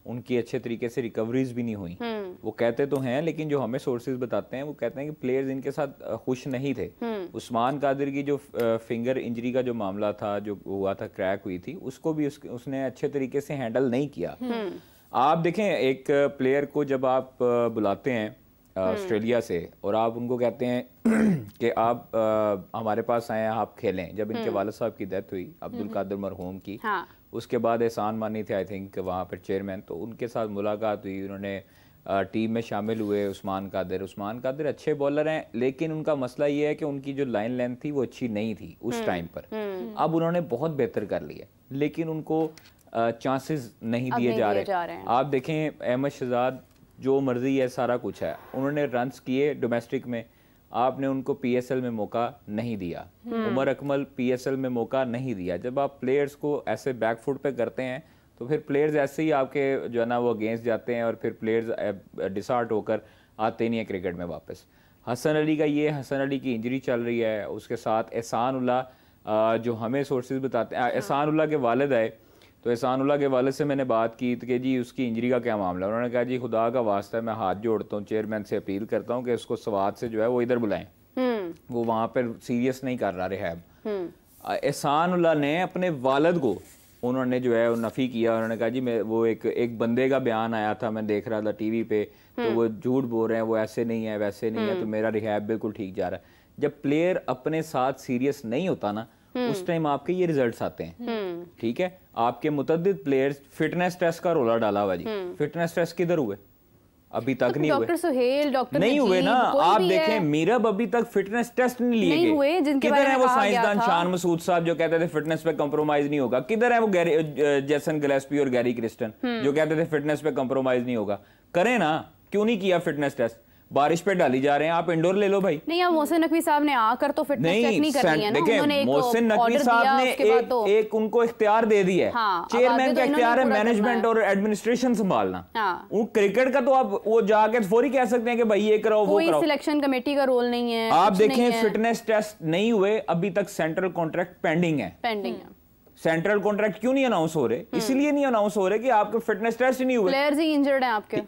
उनकी अच्छे तरीके से रिकवरीज भी नहीं हुई। वो कहते तो हैं लेकिन जो हमें सोर्सेज बताते हैं वो कहते हैं कि प्लेयर्स इनके साथ खुश नहीं थे। उस्मान कादिर की जो फिंगर इंजरी का जो मामला था, जो हुआ था, क्रैक हुई थी, उसको भी उसने अच्छे तरीके से हैंडल नहीं किया। आप देखें एक प्लेयर को जब आप बुलाते हैं ऑस्ट्रेलिया से और आप उनको कहते हैं कि आप हमारे पास आए, आप खेलें। जब इनके वालिद साहब की डेथ हुई अब्दुल कादिर मरहूम की, उसके बाद एहसान मानी थे आई थिंक वहाँ पर चेयरमैन, तो उनके साथ मुलाकात हुई, उन्होंने टीम में शामिल हुए। उस्मान कादिर अच्छे बॉलर हैं लेकिन उनका मसला ये है कि उनकी जो लाइन लेंथ थी वो अच्छी नहीं थी उस टाइम पर। अब उन्होंने बहुत बेहतर कर लिया लेकिन उनको चांसेस नहीं दिए जा रहे हैं। आप देखें अहमद शहजाद जो मर्जी है सारा कुछ है, उन्होंने रन्स किए डोमेस्टिक में, आपने उनको पीएसएल में मौका नहीं दिया। उमर अकमल पीएसएल में मौका नहीं दिया। जब आप प्लेयर्स को ऐसे बैकफुट पे करते हैं तो फिर प्लेयर्स ऐसे ही आपके जो है ना वो अगेंस्ट जाते हैं और फिर प्लेयर्स डिसहार्ट होकर आते नहीं है क्रिकेट में वापस। हसन अली की इंजरी चल रही है, उसके साथ एहसान उल्लाह जो हमें सोर्सेज बताते हैं, एहसान उल्लाह के वालिद आए तो एहसान उल्लाह के वालिद से मैंने बात की कि जी उसकी इंजरी का क्या मामला है। उन्होंने कहा जी खुदा का वास्ता है, मैं हाथ जोड़ता हूँ, चेयरमैन से अपील करता हूँ कि उसको स्वाद से जो है वो इधर बुलाएं, वो वहाँ पर सीरियस नहीं कर रहा रिहैब। एहसान उल्लाह ने अपने वालिद को उन्होंने जो है वो नफ़ी किया। उन्होंने कहा जी मैं वो एक बंदे का बयान आया था, मैं देख रहा था टीवी पे, तो वो झूठ बोल रहे हैं, वो ऐसे नहीं है वैसे नहीं है, तो मेरा रिहैब बिल्कुल ठीक जा रहा है। जब प्लेयर अपने साथ सीरियस नहीं होता ना उस टाइम आपके ये रिजल्ट्स आते हैं। ठीक है, आपके मुतअद्दिद प्लेयर्स फिटनेस टेस्ट का रोला डाला हुआ जी, फिटनेस टेस्ट किधर हुए? अभी तक नहीं हुए। डॉक्टर सुहेल, डॉक्टर नहीं हुए ना। आप देखें मीरब अभी तक फिटनेस टेस्ट नहीं लिए गए। किधर है वो साइंसदान शान मसूद साहब जो कहते थे फिटनेस पे कंप्रोमाइज नहीं होगा? किधर है वो जैसन गिलेस्पी और गैरी क्रिस्टन जो कहते थे फिटनेस पे कंप्रोमाइज नहीं होगा? करें ना, क्यों नहीं किया फिटनेस टेस्ट? बारिश पे डाली जा रहे हैं, आप इंडोर ले लो भाई। नहीं, अब मोहसिन नकवी साहब ने आकर तो फिटनेस चेक नहीं करनी है ना, उन्होंने एक मोहसिन नकवी साहब ने एक उनको इख्तियार दे दिया है, चेयरमैन का इख्तियार है मैनेजमेंट और एडमिनिस्ट्रेशन संभालना। वो क्रिकेट का तो आप वो जाके फौरी कह सकते हैं कि भाई ये कराओ वो कराओ, सिलेक्शन कमेटी का रोल नहीं है। आप देखें फिटनेस टेस्ट नहीं हुए अभी तक, सेंट्रल कॉन्ट्रैक्ट पेंडिंग है। सेंट्रल कॉन्ट्रैक्ट क्यों नहीं अनाउंस हो रहे? इसलिए नहीं अनाउंस हो रहे कि आपके फिटनेस टेस्ट ही नहीं हुए। प्लेयर्स ही इंजर्ड हैं आपके।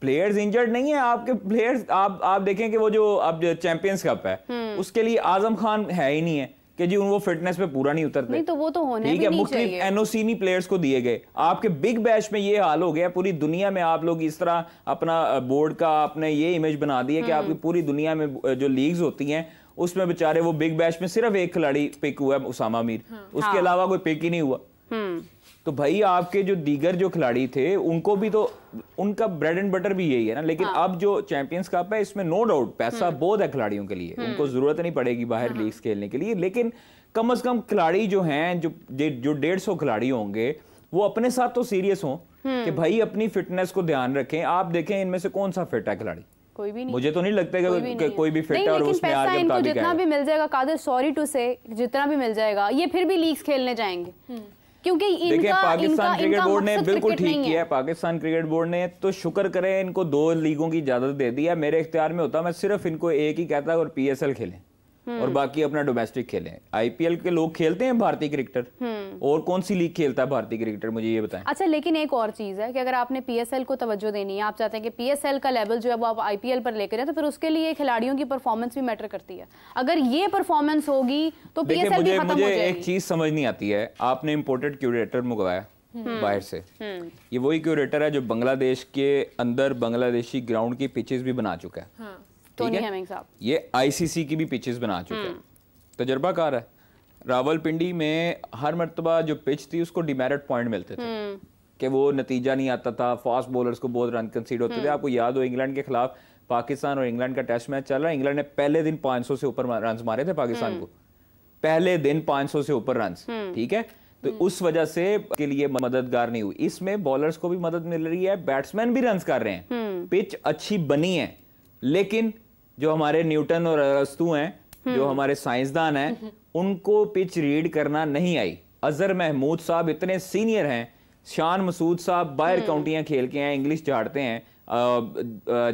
प्लेयर्स इंजर्ड नहीं है आपके प्लेयर्स। आप देखें कि वो जो अब चैंपियंस कप है उसके लिए आजम खान है ही नहीं है कि जी वो फिटनेस पे पूरा नहीं उतरते। नहीं तो वो तो होने भी नहीं चाहिए। एनओसी नहीं प्लेयर्स को दिए गए। आपके बिग बैश में ये हाल हो गया, पूरी दुनिया में आप लोग इस तरह अपना बोर्ड का आपने ये इमेज बना दी है कि आपकी पूरी दुनिया में जो लीग्स होती हैं उसमें बेचारे वो बिग बैश में सिर्फ एक खिलाड़ी पिक हुआ है, उसामा मीर, उसके अलावा कोई पिक ही नहीं हुआ। तो भाई आपके जो दीगर जो खिलाड़ी थे उनको भी तो उनका ब्रेड एंड बटर भी यही है ना। लेकिन अब जो चैंपियंस कप है इसमें नो डाउट पैसा बहुत है खिलाड़ियों के लिए, उनको जरूरत नहीं पड़ेगी बाहर लीग्स खेलने के लिए। लेकिन कम से कम खिलाड़ी जो हैं जो 150 खिलाड़ी होंगे वो अपने साथ तो सीरियस हों कि भाई अपनी फिटनेस को ध्यान रखें। आप देखें इनमें से कौन सा फिट है खिलाड़ी? कोई भी नहीं। मुझे तो नहीं लगता कि कोई भी फिट है और उसमें आगे इनको जितना भी मिल जाएगा कादिर, सॉरी टू से, जितना भी मिल जाएगा ये फिर भी लीग्स खेलने जाएंगे, क्योंकि इनका पाकिस्तान क्रिकेट बोर्ड ने बिल्कुल ठीक किया है। पाकिस्तान क्रिकेट बोर्ड ने तो शुक्र करें इनको 2 लीगों की इजाजत दे दी है। मेरे इख्तियार में होता मैं सिर्फ इनको एक ही कहता और पीएसएल खेलें और बाकी अपना डोमेस्टिक खेलें। आईपीएल के लोग खेलते हैं भारतीय क्रिकेटर, और कौन सी लीग खेलता है भारतीय क्रिकेटर, मुझे ये बताएं। अच्छा, लेकिन एक और चीज है कि अगर आपने पीएसएल को तवज्जो देनी है, आप चाहते हैं कि पीएसएल का लेवल जो है वो आप आईपीएल पर लेकर जाए, तो फिर उसके लिए खिलाड़ियों की परफॉर्मेंस भी मैटर करती है। अगर ये परफॉर्मेंस होगी तो पीएसएल भी खत्म हो जाएगी। एक चीज समझ नहीं आती है, आपने इंपोर्टेड क्यूरेटर मंगवाया बाहर से, ये वही क्यूरेटर है जो बांग्लादेश के अंदर बांग्लादेशी ग्राउंड की पिचेस भी बना चुका है। टोनी हेमिंग साहब ये आईसीसी की भी पिचेस बना चुके हैं, तजर्बाकार है। रावलपिंडी में हर मर्तबा जो पिच थी उसको डिमेरिट पॉइंट मिलते थे कि वो नतीजा नहीं आता था, फास्ट बॉलर्स को बहुत रन कंसीड होते थे। आपको याद हो इंग्लैंड के खिलाफ पाकिस्तान और इंग्लैंड का टेस्ट मैच चल रहा है, इंग्लैंड ने पहले दिन 500 से ऊपर रन मारे थे पाकिस्तान को, पहले दिन 500 से ऊपर रन, ठीक है। तो उस वजह से के लिए मददगार नहीं हुई। इसमें बॉलर्स को भी मदद मिल रही है, बैट्समैन भी रन कर रहे हैं, पिच अच्छी बनी है। लेकिन जो हमारे न्यूटन और अरस्तु हैं, जो हमारे साइंसदान हैं, उनको पिच रीड करना नहीं आई। अजहर महमूद साहब इतने सीनियर हैं, शान मसूद साहब बाहर काउंटियां खेल के हैं, इंग्लिश झाड़ते हैं,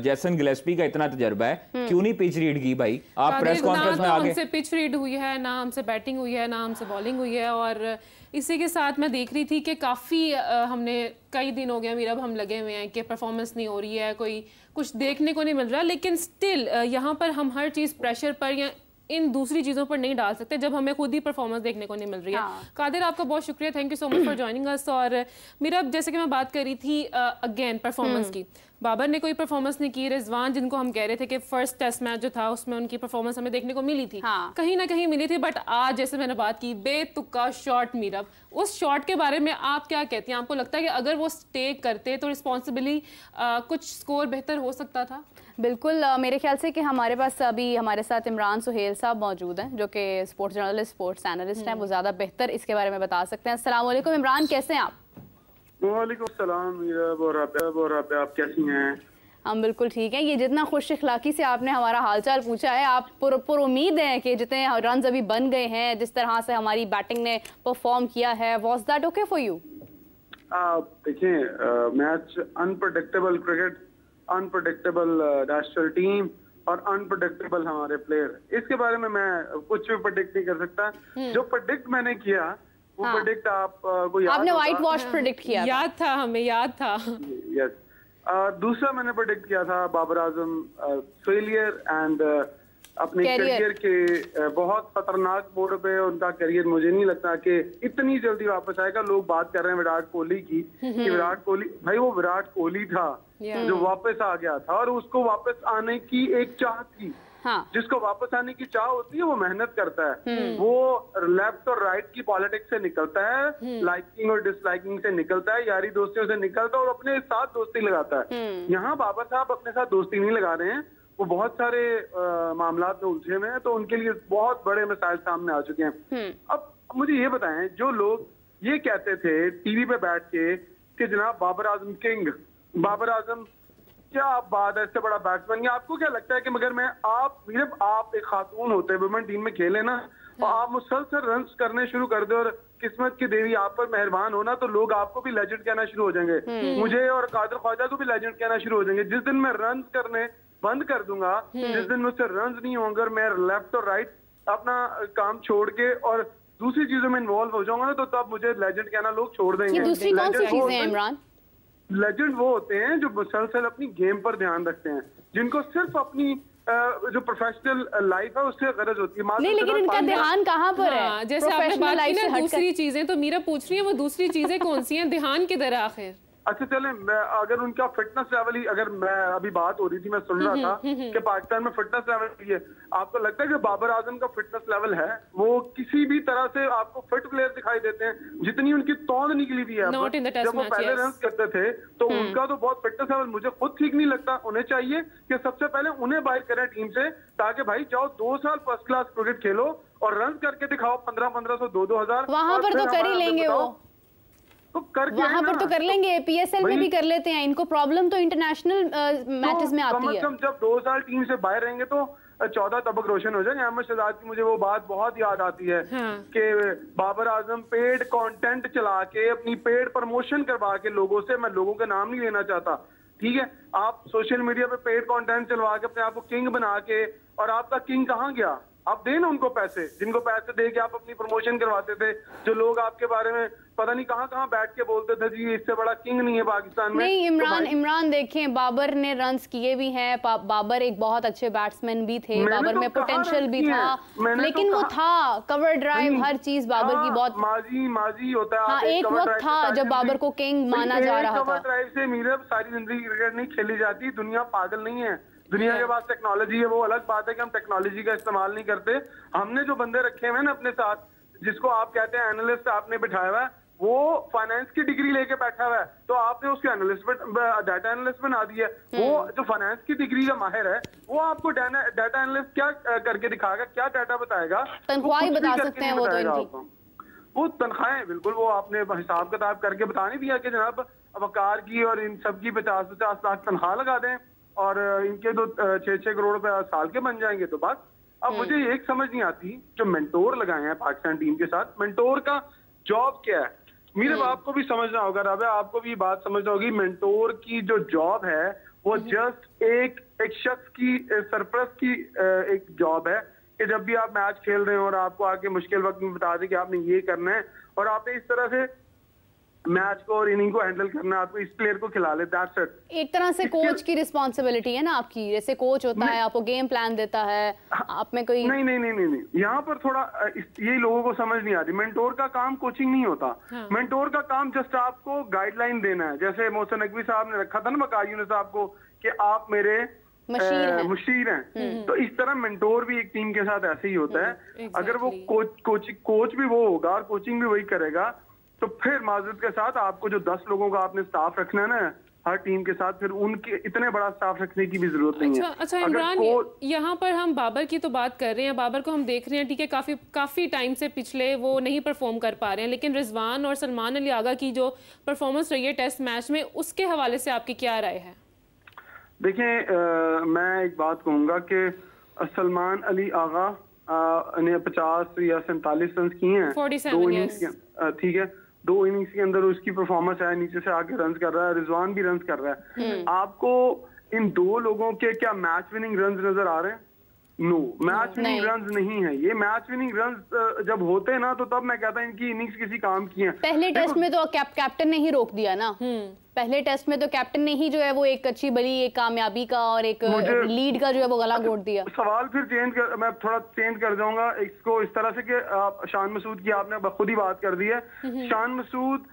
जैसन गिलेस्पी का इतना तजर्बा है, क्यों नहीं पिच रीड की भाई? आप प्रेस कॉन्फ्रेंस में आगे हमसे पिच रीड हुई है, ना हमसे बैटिंग हुई है, ना हमसे बॉलिंग हुई है। और इसी के साथ मैं देख रही थी कि काफ़ी हमने कई दिन हो गया मेरा, अब हम लगे हुए हैं कि परफॉर्मेंस नहीं हो रही है, कोई कुछ देखने को नहीं मिल रहा। लेकिन स्टिल यहाँ पर हम हर चीज़ प्रेशर पर या इन दूसरी चीज़ों पर नहीं डाल सकते जब हमें खुद ही परफॉर्मेंस देखने को नहीं मिल रही है। कादिर, आपका बहुत शुक्रिया, thank you so much for joining अस। और मेरा जैसे कि मैं बात कर रही थी अगेन परफॉर्मेंस की, बाबर ने कोई परफॉर्मेंस नहीं की, रिजवान जिनको हम कह रहे थे कि फर्स्ट टेस्ट मैच जो था उसमें उनकी परफॉर्मेंस हमें देखने को मिली थी, कहीं ना कहीं मिली थी। बट आज जैसे मैंने बात की बेतुका शॉट मीरब, उस शॉट के बारे में आप क्या कहती हैं? आपको लगता है कि अगर वो स्टे करते तो रिस्पॉन्सिबली कुछ स्कोर बेहतर हो सकता था? बिल्कुल, मेरे ख्याल से कि हमारे पास अभी हमारे साथ इमरान सुहेल साहब मौजूद हैं जो कि स्पोर्ट्स जर्नलिस्ट, स्पोर्ट्स एनालिस्ट हैं, वो ज़्यादा बेहतर इसके बारे में बता सकते हैं। अस्सलाम वालेकुम इमरान, कैसे हैं आप? वालेकुम सलाम मीरब और आप कैसी हैं? हम बिल्कुल ठीक हैं। ये जितना खुश इखलाकी से आपने हमारा हालचाल पूछा है, आप पुर उम्मीद हैं कि जितने रन अभी बन गए हैं, जिस तरह से हमारी बैटिंग ने परफॉर्म किया है, was that okay for you? देखिए, match unpredictable cricket, unpredictable national team और अनप्रेडिक्टेबल हमारे प्लेयर, इसके बारे में मैं कुछ भी प्रेडिक्ट नहीं कर सकता। जो प्रेडिक्ट मैंने किया वो प्रेडिक्ट आपको याद, आपने व्हाइट वॉश प्रेडिक्ट किया, याद था, हमें याद था। यस। दूसरा मैंने प्रेडिक्ट किया था बाबर आजम फेलियर एंड अपने करियर के बहुत खतरनाक मोड़ पे उनका करियर, मुझे नहीं लगता कि इतनी जल्दी वापस आएगा। लोग बात कर रहे हैं विराट कोहली की कि विराट कोहली, भाई वो विराट कोहली था जो वापस आ गया था और उसको वापस आने की एक चाह थी। जिसको वापस आने की चाह होती है वो मेहनत करता है, वो लेफ्ट और राइट की पॉलिटिक्स से निकलता है, लाइकिंग और डिसलाइकिंग से निकलता है, यारी दोस्तियों से निकलता है और अपने साथ दोस्ती लगाता है। यहाँ बाबर साहब अपने साथ दोस्ती नहीं लगा रहे हैं, वो बहुत सारे मामलात में उलझे हुए हैं, तो उनके लिए बहुत बड़े मसाइल सामने आ चुके हैं। अब मुझे ये बताएं, जो लोग ये कहते थे टीवी पे बैठ के कि जनाब बाबर आजम किंग, बाबर आजम क्या बात है, इससे बड़ा बैट्समैन। आपको क्या लगता है कि मगर मैं आप एक खातून होते वुमेन टीम में खेले ना, और आप मुसलसल रन करने शुरू कर दे और किस्मत की देवी आप पर मेहरबान होना, तो लोग आपको भी लेजेंड कहना शुरू हो जाएंगे, मुझे और कादिर ख्वाजा को भी लेजेंड कहना शुरू हो जाएंगे। जिस दिन मैं रन करने बंद कर दूंगा, जिस दिन मुझसे रन नहीं होंगे, मैं लेफ्ट और राइट अपना काम छोड़ के और दूसरी चीजों में इन्वॉल्व हो जाऊंगा ना, तो तब मुझे लेजेंड कहना लोग छोड़ देंगे। दूसरी कौन सी चीजें हैं इमरान? लेजेंड वो होते हैं जो मुसलसल अपनी गेम पर ध्यान रखते हैं, जिनको सिर्फ अपनी जो प्रोफेशनल लाइफ है उससे गरज होती है। नहीं, लेकिन इनका ध्यान कहाँ पर है? जैसे आपने बात की ना दूसरी चीजें, तो मीरा पूछ रही है वो दूसरी चीजें कौन सी हैं, ध्यान किधर है आखिर? अच्छा चले, अगर उनका फिटनेस लेवल ही, अगर मैं अभी बात हो रही थी, मैं सुन रहा था कि पाकिस्तान में फिटनेस लेवल ये, आपको लगता है कि बाबर आजम का फिटनेस लेवल है? वो किसी भी तरह से आपको फिट प्लेयर दिखाई देते हैं, जितनी उनकी तौंद निकली हुई है जब वो पहले रन करते थे, तो उनका तो बहुत फिटनेस लेवल मुझे खुद ठीक नहीं लगता। उन्हें चाहिए कि सबसे पहले उन्हें बाहर करें टीम से, ताकि भाई जाओ 2 साल फर्स्ट क्लास क्रिकेट खेलो और रन करके दिखाओ 1500 2-2000। वहां पर तो कर ही लेंगे वो, तो करके वहां पर तो कर लेंगे, PSL में भी कर लेते हैं। इनको प्रॉब्लम तो इंटरनेशनल मैचेस में आती है। जब 2 साल टीम से बाहर रहेंगे तो 14 तबक रोशन हो जाएंगे। अहमद शहजाद की मुझे वो बात बहुत याद आती है कि बाबर आजम पेड कंटेंट चला के, अपनी पेड प्रमोशन करवा के लोगों से, मैं लोगों का नाम नहीं लेना चाहता, ठीक है, आप सोशल मीडिया पे पेड कंटेंट चलवा के अपने आप को किंग बना के, और आपका किंग कहाँ गया? आप देना उनको पैसे, जिनको पैसे दे के आप अपनी प्रमोशन करवाते थे, जो लोग आपके बारे में पता नहीं कहाँ कहाँ बैठ के बोलते थे जी इससे बड़ा किंग नहीं है पाकिस्तान में। नहीं इमरान देखें, बाबर ने रन्स किए भी हैं, बाबर एक बहुत अच्छे बैट्समैन भी थे, बाबर में पोटेंशियल भी था, लेकिन वो था कवर ड्राइव, हर चीज बाबर की बहुत माजी होता है। हाँ, एक वक्त था जब बाबर को किंग माना जा रहा था। कवर ड्राइव से मीरा सारी जिंदगी क्रिकेट नहीं खेली जाती, दुनिया पागल नहीं है, दुनिया के पास टेक्नोलॉजी है। वो अलग बात है कि हम टेक्नोलॉजी का इस्तेमाल नहीं करते। हमने जो बंदे रखे हुए हैं ना अपने साथ, जिसको आप कहते हैं एनालिस्ट, आपने बिठाया हुआ है, वो फाइनेंस की डिग्री लेके बैठा हुआ है, तो आपने उसको एनालिस्ट, डाटा एनालिस्ट बना दिया। वो जो फाइनेंस की डिग्री का माहिर है, वो आपको डाटा एनालिस्ट क्या करके दिखाएगा, क्या डाटा बताएगा? तनख्वाह बता सकते हैं वो तो इनकी, वो तनख्वाहें बिल्कुल वो आपने हिसाब किताब करके बता नहीं दिया कि जनाब वकार की और इन सबकी 50-50 लाख तनख्वाह लगा दें और इनके तो 6-6 करोड़ रुपए साल के बन जाएंगे। तो बस अब मुझे एक समझ नहीं आती, जो मेंटोर लगाए हैं पाकिस्तान टीम के साथ, मेंटोर का जॉब क्या है? मेरे आपको भी समझना होगा, राबे आपको भी बात समझना होगी, मेंटोर की जो जॉब है वो जस्ट एक शख्स की सरपरस्त की एक जॉब है कि जब भी आप मैच खेल रहे हो और आपको आके मुश्किल वक्त में बता दें कि आपने ये करना है और आपने इस तरह से मैच को और इनिंग को हैंडल करना, आपको इस प्लेयर को खिला ले, दैट्स इट। एक तरह से कोच की रिस्पांसिबिलिटी है ना आपकी, जैसे कोच होता है, आपको गेम प्लान देता है, आप में कोई नहीं, यहाँ पर थोड़ा ये लोगों को समझ नहीं आती। मेंटोर का काम कोचिंग नहीं होता। मेंटोर का काम जस्ट आपको गाइडलाइन देना है। जैसे मोहसिन नकवी साहब ने रखा था ना वकार यूनुस साहब को कि आप मेरे मुशीर हैं, तो इस तरह मेंटोर भी एक टीम के साथ ऐसे ही होता है। अगर वो कोच भी वो होगा और कोचिंग भी वही करेगा, तो फिर माजरत के साथ आपको जो 10 लोगों का आपने स्टाफ रखना है ना हर टीम के साथ, फिर उनके इतने बड़ा स्टाफ रखने की भी जरूरत नहीं है। अच्छा इमरान, यहाँ पर हम बाबर की तो बात कर रहे हैं, बाबर को हम देख रहे हैं, ठीक है, काफी टाइम से पिछले वो नहीं परफॉर्म कर पा रहे हैं, लेकिन रिजवान और सलमान अली आगा की जो परफॉर्मेंस रही है टेस्ट मैच में, उसके हवाले से आपकी क्या राय है? देखिए, मैं एक बात कहूंगा कि सलमान अली आगा ने 50 या 47 रन किए हैं 47, ठीक है, 2 इनिंग्स के अंदर उसकी परफॉर्मेंस है, नीचे से आके रन कर रहा है, रिजवान भी रन कर रहा है। आपको इन 2 लोगों के क्या मैच विनिंग रन नजर आ रहे हैं? नो, मैच विनिंग रन नहीं है ये। मैच विनिंग रन जब होते हैं ना, तो तब मैं कहता हूं इनकी इनिंग्स किसी काम की है। पहले टेस्ट में तो कैप्टन ने ही रोक दिया ना, पहले टेस्ट में तो कैप्टन ने ही जो है वो एक अच्छी बड़ी एक कामयाबी का और एक लीड का जो है वो गला घोट दिया। सवाल फिर मैं थोड़ा चेंज कर जाऊंगा इसको इस तरह से कि शान मसूद की आपने खुद ही बात कर दी है। शान मसूद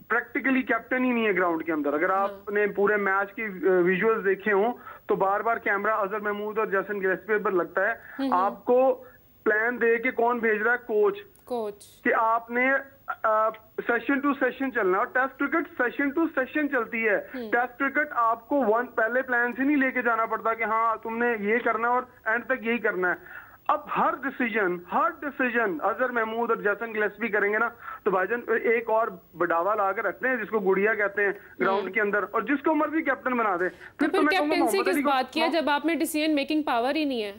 प्रैक्टिकली कैप्टन ही नहीं है ग्राउंड के अंदर। अगर आपने पूरे मैच की विजुअल्स देखे हों तो बार बार कैमरा अजहर महमूद और जैसन गिलेस्पी पर लगता है। आपको प्लान दे के कौन भेज रहा है? कोच कि आपने सेशन टू सेशन चलना, और test cricket session to session चलती है। टेस्ट क्रिकेट आपको पहले प्लान से नहीं लेके जाना पड़ता कि हाँ तुमने ये करना और एंड तक यही करना है। अब हर डिसीजन अजहर महमूद और जैसन गिलेस्पी करेंगे ना, तो भाईजान एक और बडावा लाकर रखते हैं जिसको गुड़िया कहते हैं ग्राउंड के अंदर, और जिसको मर्जी कैप्टन बना दे। फिर कैप्टनसी किस बात की है जब आप में डिसीजन मेकिंग पावर ही नहीं है?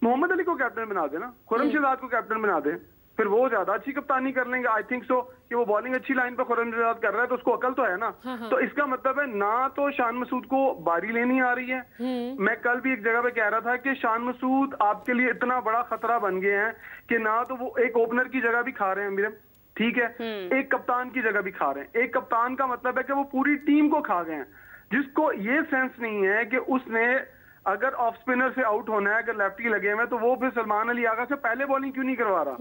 मोहम्मद अली को कैप्टन बना देना, खुर्रम शहजाद को कैप्टन बना दे, फिर वो ज्यादा अच्छी कप्तानी कर लेंगे। आई थिंक सो कि वो बॉलिंग अच्छी लाइन पर खुर्रम शहजाद कर रहा है तो उसको अकल तो है ना। तो इसका मतलब है ना तो शान मसूद को बारी लेनी आ रही है। मैं कल भी एक जगह पे कह रहा था कि शान मसूद आपके लिए इतना बड़ा खतरा बन गए हैं कि ना तो वो एक ओपनर की जगह भी खा रहे हैं मेरे, ठीक है, एक कप्तान की जगह भी खा रहे हैं। एक कप्तान का मतलब है कि वो पूरी टीम को खा गए हैं, जिसको ये सेंस नहीं है कि उसने अगर ऑफ स्पिनर से आउट होना है, अगर लेफ्टी लगे हुए तो वो फिर सलमान अली आगा से पहले बॉलिंग क्यों नहीं करवा रहा?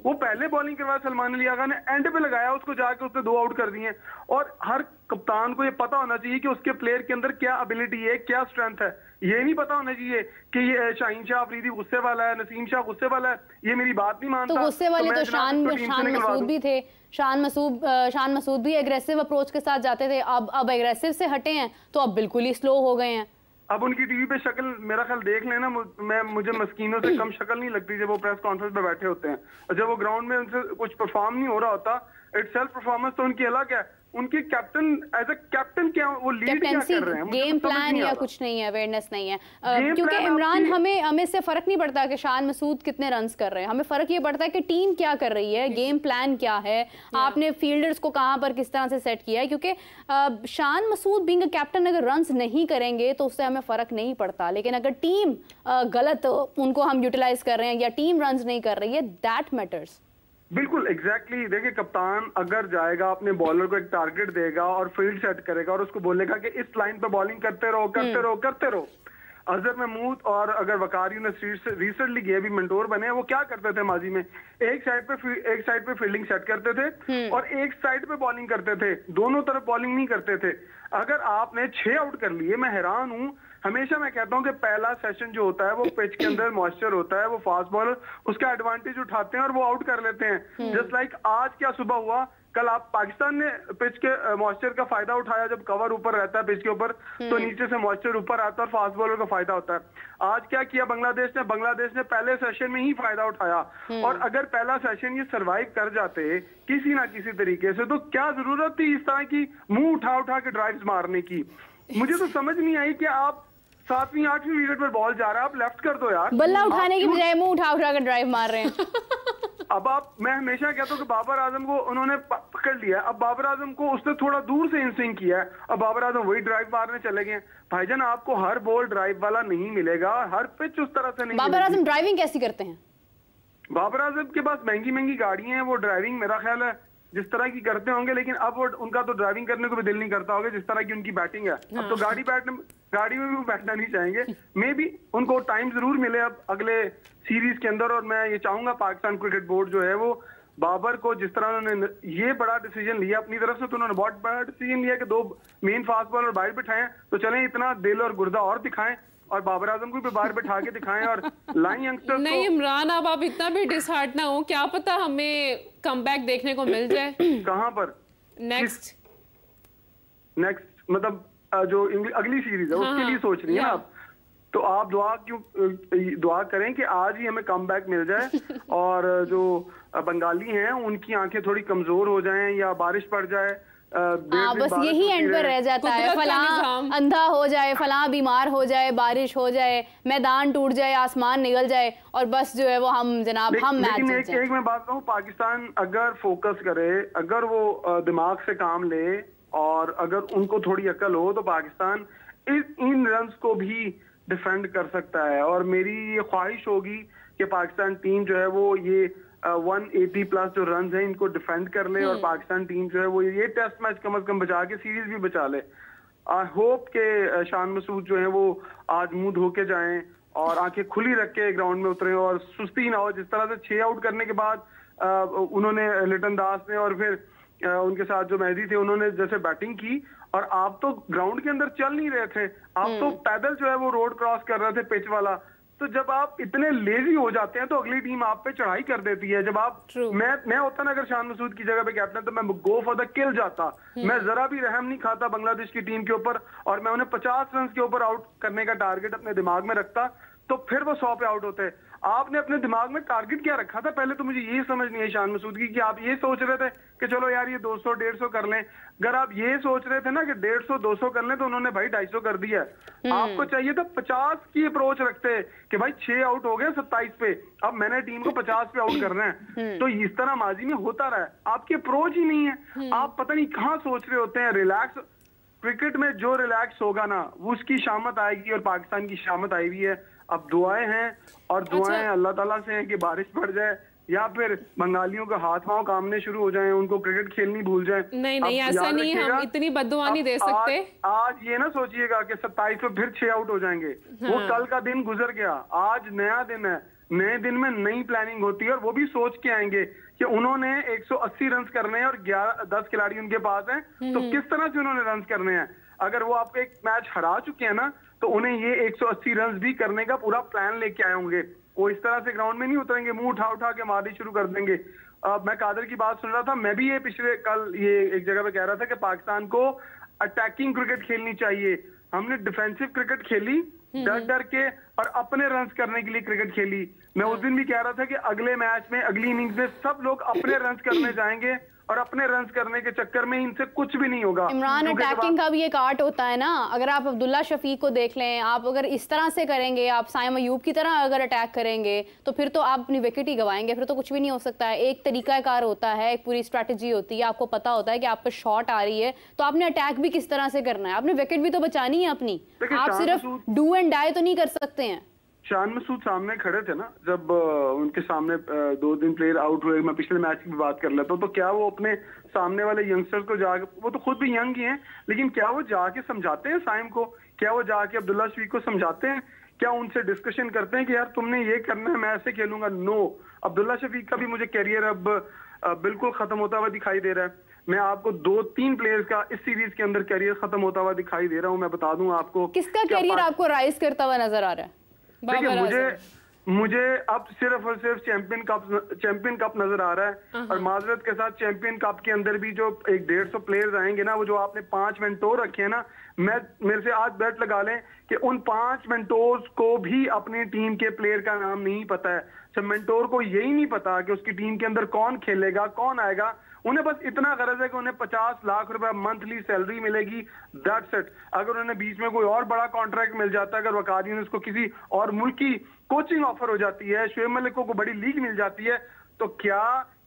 वो पहले बॉलिंग करवाया सलमान अली आगा ने, एंड पे लगाया उसको, जाके उसने 2 आउट कर दिए। और हर कप्तान को ये पता होना चाहिए कि उसके प्लेयर के अंदर क्या एबिलिटी है, क्या स्ट्रेंथ है। ये नहीं पता होना चाहिए कि ये शाहीन शाह अफरीदी गुस्से वाला है, नसीम शाह गुस्से वाला है, ये मेरी बात नहीं मानता। तो गुस्से वाले तो शान मसूद भी थे। शान मसूद भी एग्रेसिव अप्रोच के साथ जाते थे, अब एग्रेसिव से हटे हैं तो अब बिल्कुल ही स्लो हो गए हैं। अब उनकी टीवी पे शक्ल मेरा ख्याल देख लेना, मुझे मस्कीनों से कम शक्ल नहीं लगती जब वो प्रेस कॉन्फ्रेंस पे बैठे होते हैं, और जब वो ग्राउंड में उनसे कुछ परफॉर्म नहीं हो रहा होता, इट्स सेल्फ परफॉर्मेंस तो उनकी अलग है। उनके कैप्टन एज अ कैप्टन क्या वो लीड क्या कर रहे हैं, गेम प्लान या कुछ नहीं है, अवेयरनेस नहीं है। क्योंकि इमरान हमें इससे फर्क नहीं पड़ता कि शान मसूद कितने रन्स कर रहे हैं, हमें फर्क ये पड़ता है कि टीम क्या कर रही है, गेम प्लान क्या है, आपने फील्डर्स को कहां पर किस तरह से सेट किया है। क्योंकि Shan Masood being a captain अगर रन्स नहीं करेंगे तो उससे हमें फर्क नहीं पड़ता, लेकिन अगर टीम गलत उनको हम यूटिलाइज कर रहे हैं या टीम रन्स नहीं कर रही है, दैट मैटर्स। बिल्कुल एग्जैक्टली देखिए, कप्तान अगर जाएगा अपने बॉलर को एक टारगेट देगा और फील्ड सेट करेगा और उसको बोलेगा कि इस लाइन पे बॉलिंग करते रहो करते रहो करते रहो। अजहर महमूद और अगर वकार यूनिस रिसेंटली गए भी मेंटोर बने, वो क्या करते थे माजी में, एक साइड पे फील्डिंग सेट करते थे और एक साइड पे बॉलिंग करते थे, दोनों तरफ बॉलिंग नहीं करते थे। अगर आपने 6 आउट कर लिए, मैं हैरान हूं, हमेशा मैं कहता हूं कि पहला सेशन जो होता है वो पिच के अंदर मॉइस्चर होता है, वो फास्ट बॉलर उसका एडवांटेज उठाते हैं और वो आउट कर लेते हैं। जस्ट लाइक आज क्या सुबह हुआ, कल आप पाकिस्तान ने पिच के मॉइस्चर का फायदा उठाया, जब कवर ऊपर रहता है पिच के ऊपर तो नीचे से मॉइस्चर ऊपर आता है और फास्ट बॉलर का फायदा होता है। आज क्या किया बांग्लादेश ने पहले सेशन में ही फायदा उठाया, और अगर पहला सेशन ये सरवाइव कर जाते किसी ना किसी तरीके से, तो क्या जरूरत थी इस तरह की मुंह उठा उठा के ड्राइव्स मारने की? मुझे तो समझ नहीं आई कि आप 7वीं 8वीं विकेट पर बॉल जा रहा है, आप लेफ्ट कर दो यार, बल्ला उठाने की बजाय मुंह उठा उठा कर ड्राइव मार रहे हैं। अब मैं हमेशा कहता हूँ कि बाबर आजम को उन्होंने पकड़ लिया, अब बाबर आजम को उसने थोड़ा दूर से इंस्विंग किया है, अब बाबर आजम वही ड्राइव मारने चले गए। भाईजान आपको हर बॉल ड्राइव वाला नहीं मिलेगा, हर पिच उस तरह से नहीं। बाबर आजम ड्राइविंग कैसी करते हैं? बाबर आजम के पास महंगी महंगी गाड़ियां हैं, वो ड्राइविंग मेरा ख्याल है जिस तरह की करते होंगे, लेकिन अब वो उनका तो ड्राइविंग करने को भी दिल नहीं करता होगा जिस तरह की उनकी बैटिंग है। अब तो गाड़ी में भी वो बैठना नहीं चाहेंगे। मे बी उनको टाइम जरूर मिले अब अगले सीरीज के अंदर, और मैं ये चाहूंगा पाकिस्तान क्रिकेट बोर्ड जो है वो बाबर को, जिस तरह उन्होंने ये बड़ा डिसीजन लिया अपनी तरफ से, तो उन्होंने बहुत बड़ा डिसीजन लिया कि 2 मेन फास्ट बॉलर बाहर बिठाएं, तो चलें इतना दिल और गुर्दा और दिखाएं और बाबर आजम को भी बाहर बैठा के दिखाएं और लाइन यंगस्टर्स नहीं इमरान, अब आप इतना भी डिसहार्ट ना हो, क्या पता हमें कमबैक देखने को मिल जाए। कहां पर? नेक्स्ट मतलब जो अगली सीरीज है उसके लिए सोच रही है आप, तो आप दुआ करें कि आज ही हमें कमबैक मिल जाए और जो बंगाली हैं उनकी आंखें थोड़ी कमजोर हो जाएं या बारिश पड़ जाए। बस यही एंड पर रह जाता है, फलां अंधा हो जाए, फलां बीमार हो जाए, बारिश हो जाए, मैदान टूट जाए, आसमान निकल जाए और बस जो है वो हम मैच। एक मैं बात कहूँ, पाकिस्तान अगर फोकस करे, अगर वो दिमाग से काम ले और अगर उनको थोड़ी अकल हो, तो पाकिस्तान इन रन्स को भी डिफेंड कर सकता है। और मेरी ये ख्वाहिश होगी कि पाकिस्तान टीम जो है वो ये 180 प्लस जो रन है इनको डिफेंड कर ले और पाकिस्तान टीम जो है वो ये टेस्ट मैच कम से कम बचा के सीरीज भी बचा ले। आई होप के शान मसूद जो है वो आज मुंह धो के जाएं और आंखें खुली रख के ग्राउंड में उतरे और सुस्ती ना हो। जिस तरह से 6 आउट करने के बाद उन्होंने लिटन दास ने और फिर उनके साथ जो मेहदी थे उन्होंने जैसे बैटिंग की, और आप तो ग्राउंड के अंदर चल नहीं रहे थे, आप तो पैदल जो है वो रोड क्रॉस कर रहे थे पिच वाला। तो जब आप इतने लेजी हो जाते हैं तो अगली टीम आप पे चढ़ाई कर देती है। जब आप मैं होता ना अगर शान मसूद की जगह पे कैप्टन, तो मैं गो फॉर द किल जाता, मैं जरा भी रहम नहीं खाता बांग्लादेश की टीम के ऊपर और मैं उन्हें 50 रन के ऊपर आउट करने का टारगेट अपने दिमाग में रखता, तो फिर वो 100 पे आउट होते। आपने अपने दिमाग में टारगेट क्या रखा था? पहले तो मुझे ये समझ नहीं आई शान मसूद की कि आप ये सोच रहे थे कि चलो यार ये 200 150 कर लें। अगर आप ये सोच रहे थे ना कि 150 200 कर लें तो उन्होंने भाई 250 कर दिया। आपको चाहिए था 50 की अप्रोच रखते कि भाई 6 आउट हो गए 27 पे, अब मैंने टीम को 50 पे आउट करना है। तो इस तरह माजी में होता रहा है, आपकी अप्रोच ही नहीं है। आप पता नहीं कहाँ सोच रहे होते हैं। रिलैक्स क्रिकेट में जो रिलैक्स होगा ना वो उसकी शामत आएगी, और पाकिस्तान की शामत आई हुई है। अब दुआएं हैं, और दुआएं अल्लाह ताला से हैं कि बारिश पड़ जाए या फिर बंगालियों का हाथ पांव कामने शुरू हो जाएं, उनको क्रिकेट खेलनी भूल जाएं। नहीं ऐसा नहीं, हम इतनी बद्दुआ नहीं दे सकते। आज ये ना सोचिएगा कि 27 पे फिर 6 आउट हो जाएंगे। वो कल का दिन गुजर गया, आज नया दिन है। नए दिन में नई प्लानिंग होती है, और वो भी सोच के आएंगे कि उन्होंने 180 रन करने हैं और 10 खिलाड़ी उनके पास हैं, तो किस तरह से उन्होंने रन करने हैं। अगर वो आपको एक मैच हरा चुके हैं ना, तो उन्हें ये 180 रन भी करने का पूरा प्लान लेके आए होंगे। वो इस तरह से ग्राउंड में नहीं उतरेंगे, मुंह उठा उठा के मारनी शुरू कर देंगे। मैं कादर की बात सुन रहा था, मैं भी ये पिछले कल ये एक जगह पे कह रहा था कि पाकिस्तान को अटैकिंग क्रिकेट खेलनी चाहिए। हमने डिफेंसिव क्रिकेट खेली डर डर के, और अपने रन करने के लिए क्रिकेट खेली। मैं उस दिन भी कह रहा था कि अगले मैच में, अगली इनिंग्स में सब लोग अपने रन करने जाएंगे, और अपने रन करने के चक्कर में इनसे कुछ भी नहीं होगा। इमरान, अटैकिंग का भी एक आर्ट होता है ना। अगर आप अब्दुल्ला शफीक को देख लें, आप अगर इस तरह से करेंगे, आप साइम अयूब की तरह अगर अटैक करेंगे, तो फिर तो आप अपनी विकेट ही गवाएंगे, फिर तो कुछ भी नहीं हो सकता है। एक तरीकाकार होता है, एक पूरी स्ट्रैटेजी होती है, आपको पता होता है कि आप पे शॉट आ रही है, तो आपने अटैक भी किस तरह से करना है, आपने विकेट भी तो बचानी है अपनी। आप सिर्फ डू एंड डाई तो नहीं कर सकते हैं। शान मसूद सामने खड़े थे ना, जब उनके सामने 2 प्लेयर आउट हुए, मैं पिछले मैच की बात कर लेता हूँ, तो क्या वो अपने सामने वाले यंगस्टर्स को जाके, वो तो खुद भी यंग ही हैं, लेकिन क्या वो जाके समझाते हैं साइम को? क्या वो जाके अब्दुल्ला शफीक को समझाते हैं? क्या उनसे डिस्कशन करते हैं कि यार तुमने ये करना है, मैं ऐसे खेलूंगा? नो। अब्दुल्ला शफीक का भी मुझे कैरियर अब बिल्कुल खत्म होता हुआ दिखाई दे रहा है। मैं आपको 2-3 प्लेयर्स का इस सीरीज के अंदर कैरियर खत्म होता हुआ दिखाई दे रहा हूँ। मैं बता दूं आपको, किसका कैरियर आपको राइज करता हुआ नजर आ रहा है? देखिए, मुझे अब सिर्फ और सिर्फ चैंपियन कप नजर आ रहा है। और माजरत के साथ चैंपियन कप के अंदर भी जो 150 प्लेयर्स आएंगे ना, वो जो आपने 5 मेंटोर रखे हैं ना, मेरे से आज बैट लगा लें कि उन 5 मेंटोर्स को भी अपनी टीम के प्लेयर का नाम नहीं पता है। जब मेंटोर को यही नहीं पता कि उसकी टीम के अंदर कौन खेलेगा, कौन आएगा, उन्हें बस इतना गरज है कि उन्हें 50 लाख रुपए मंथली सैलरी मिलेगी, दैट्स इट। अगर उन्हें बीच में कोई और बड़ा कॉन्ट्रैक्ट मिल जाता है, अगर वकार यूनिस को किसी और मुल्क की कोचिंग ऑफर हो जाती है, शुएब मलिक को बड़ी लीग मिल जाती है, तो क्या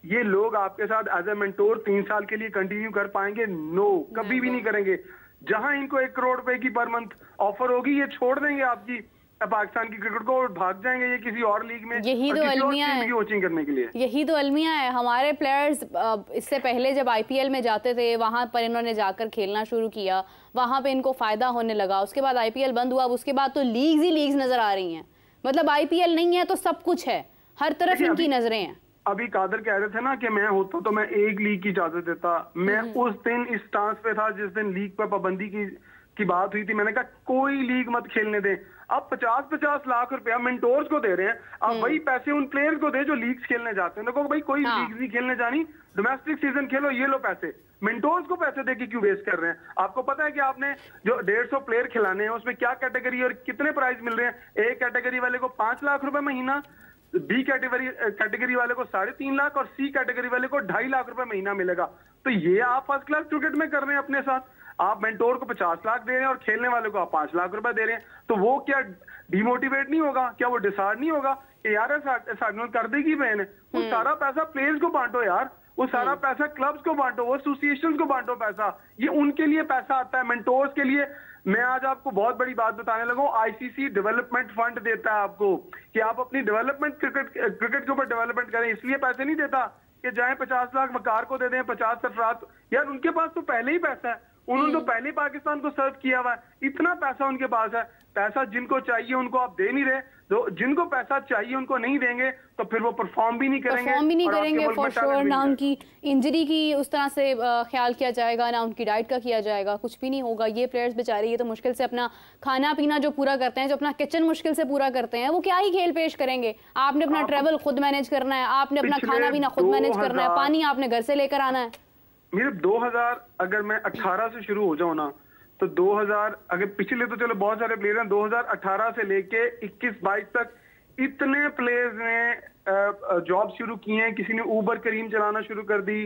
ये लोग आपके साथ एज ए मेंटोर 3 साल के लिए कंटिन्यू कर पाएंगे? नो, कभी भी नहीं करेंगे। जहां इनको 1 करोड़ रुपए की पर मंथ ऑफर होगी, ये छोड़ देंगे आपकी पाकिस्तान की क्रिकेट को और भाग जाएंगे ये किसी और लीग में, यही तो अलमिया है कोचिंग करने के लिए। यही तो अलमिया है। हमारे प्लेयर्स इससे पहले जब आईपीएल में जाते थे, वहां पर इन्होंने जाकर खेलना शुरू किया, वहां पे इनको फायदा होने लगा। उसके बाद आईपीएल बंद हुआ, उसके बाद तो लीग्स ही लीग्स नजर आ रही हैं। मतलब आईपीएल नहीं है तो सब कुछ है, हर तरफ इनकी नजरें हैं। अभी कादर कह रहे थे ना कि मैं होता तो मैं एक लीग की इजाजत देता। मैं उस दिन इस स्टांस पे था जिस दिन लीग पर पाबंदी की बात हुई थी। मैंने कहा कोई लीग मत खेलने दें। अब 50-50 लाख रुपया मेंटोर्स को दे रहे हैं, अब वही पैसे उन प्लेयर्स को दे जो लीग्स खेलने जाते हैं। देखो भाई, कोई लीग नहीं खेलने जानी, डोमेस्टिक सीजन खेलो, ये लो पैसे। मेंटोर्स को पैसे देके क्यों वेस्ट कर रहे हैं? आपको पता है कि आपने जो 150 प्लेयर खिलाने हैं उसमें क्या कैटेगरी और कितने प्राइज मिल रहे हैं? ए कैटेगरी वाले को 5 लाख रुपए महीना, बी कैटेगरी वाले को 3.5 लाख, और सी कैटेगरी वाले को 2.5 लाख रुपए महीना मिलेगा। तो ये आप फर्स्ट क्लास क्रिकेट में कर रहे हैं अपने साथ। आप मेंटोर को 50 लाख दे रहे हैं और खेलने वाले को आप 5 लाख रुपए दे रहे हैं। तो वो क्या डिमोटिवेट नहीं होगा? क्या वो डिसार्ड नहीं होगा कि यार कर देगी बहन है? वो सारा पैसा प्लेयर्स को बांटो यार, वो सारा पैसा क्लब्स को बांटो, वो एसोसिएशंस को बांटो पैसा। ये उनके लिए पैसा आता है, मेंटोर्स के लिए। मैं आज आपको बहुत बड़ी बात बताने लगा हूं, आईसीसी डेवलपमेंट फंड देता है आपको कि आप अपनी डेवलपमेंट क्रिकेट के ऊपर डेवलपमेंट करें। इसलिए पैसे नहीं देता कि जाएं 50 लाख वकार को दे दें, 50 सरफराज। यार उनके पास तो पहले ही पैसा है, उन्होंने तो पहले पाकिस्तान को सर्व किया हुआ है, इतना पैसा उनके पास है। पैसा जिनको चाहिए उनको आप दे नहीं रहे, तो जिनको पैसा चाहिए उनको नहीं देंगे, तो फिर वो परफॉर्म भी नहीं करेंगे, फॉर श्योर। ना उनकी इंजरी की उस तरह से ख्याल किया जाएगा, ना उनकी डाइट का किया जाएगा, कुछ भी नहीं होगा। ये प्लेयर्स बेचारे ये तो मुश्किल से अपना खाना पीना जो पूरा करते हैं, जो अपना किचन मुश्किल से पूरा करते हैं, वो क्या ही खेल पेश करेंगे? आपने अपना ट्रेवल खुद मैनेज करना है, आपने अपना खाना पीना खुद मैनेज करना है, पानी आपने घर से लेकर आना है। मेरे 2000 अगर मैं 18 से शुरू हो जाऊं ना, तो 2000 अगर पिछले तो चलो बहुत सारे प्लेयर हैं, 2018 से लेके 21-22 तक इतने प्लेयर्स ने जॉब शुरू की हैं, किसी ने ऊबर करीम चलाना शुरू कर दी,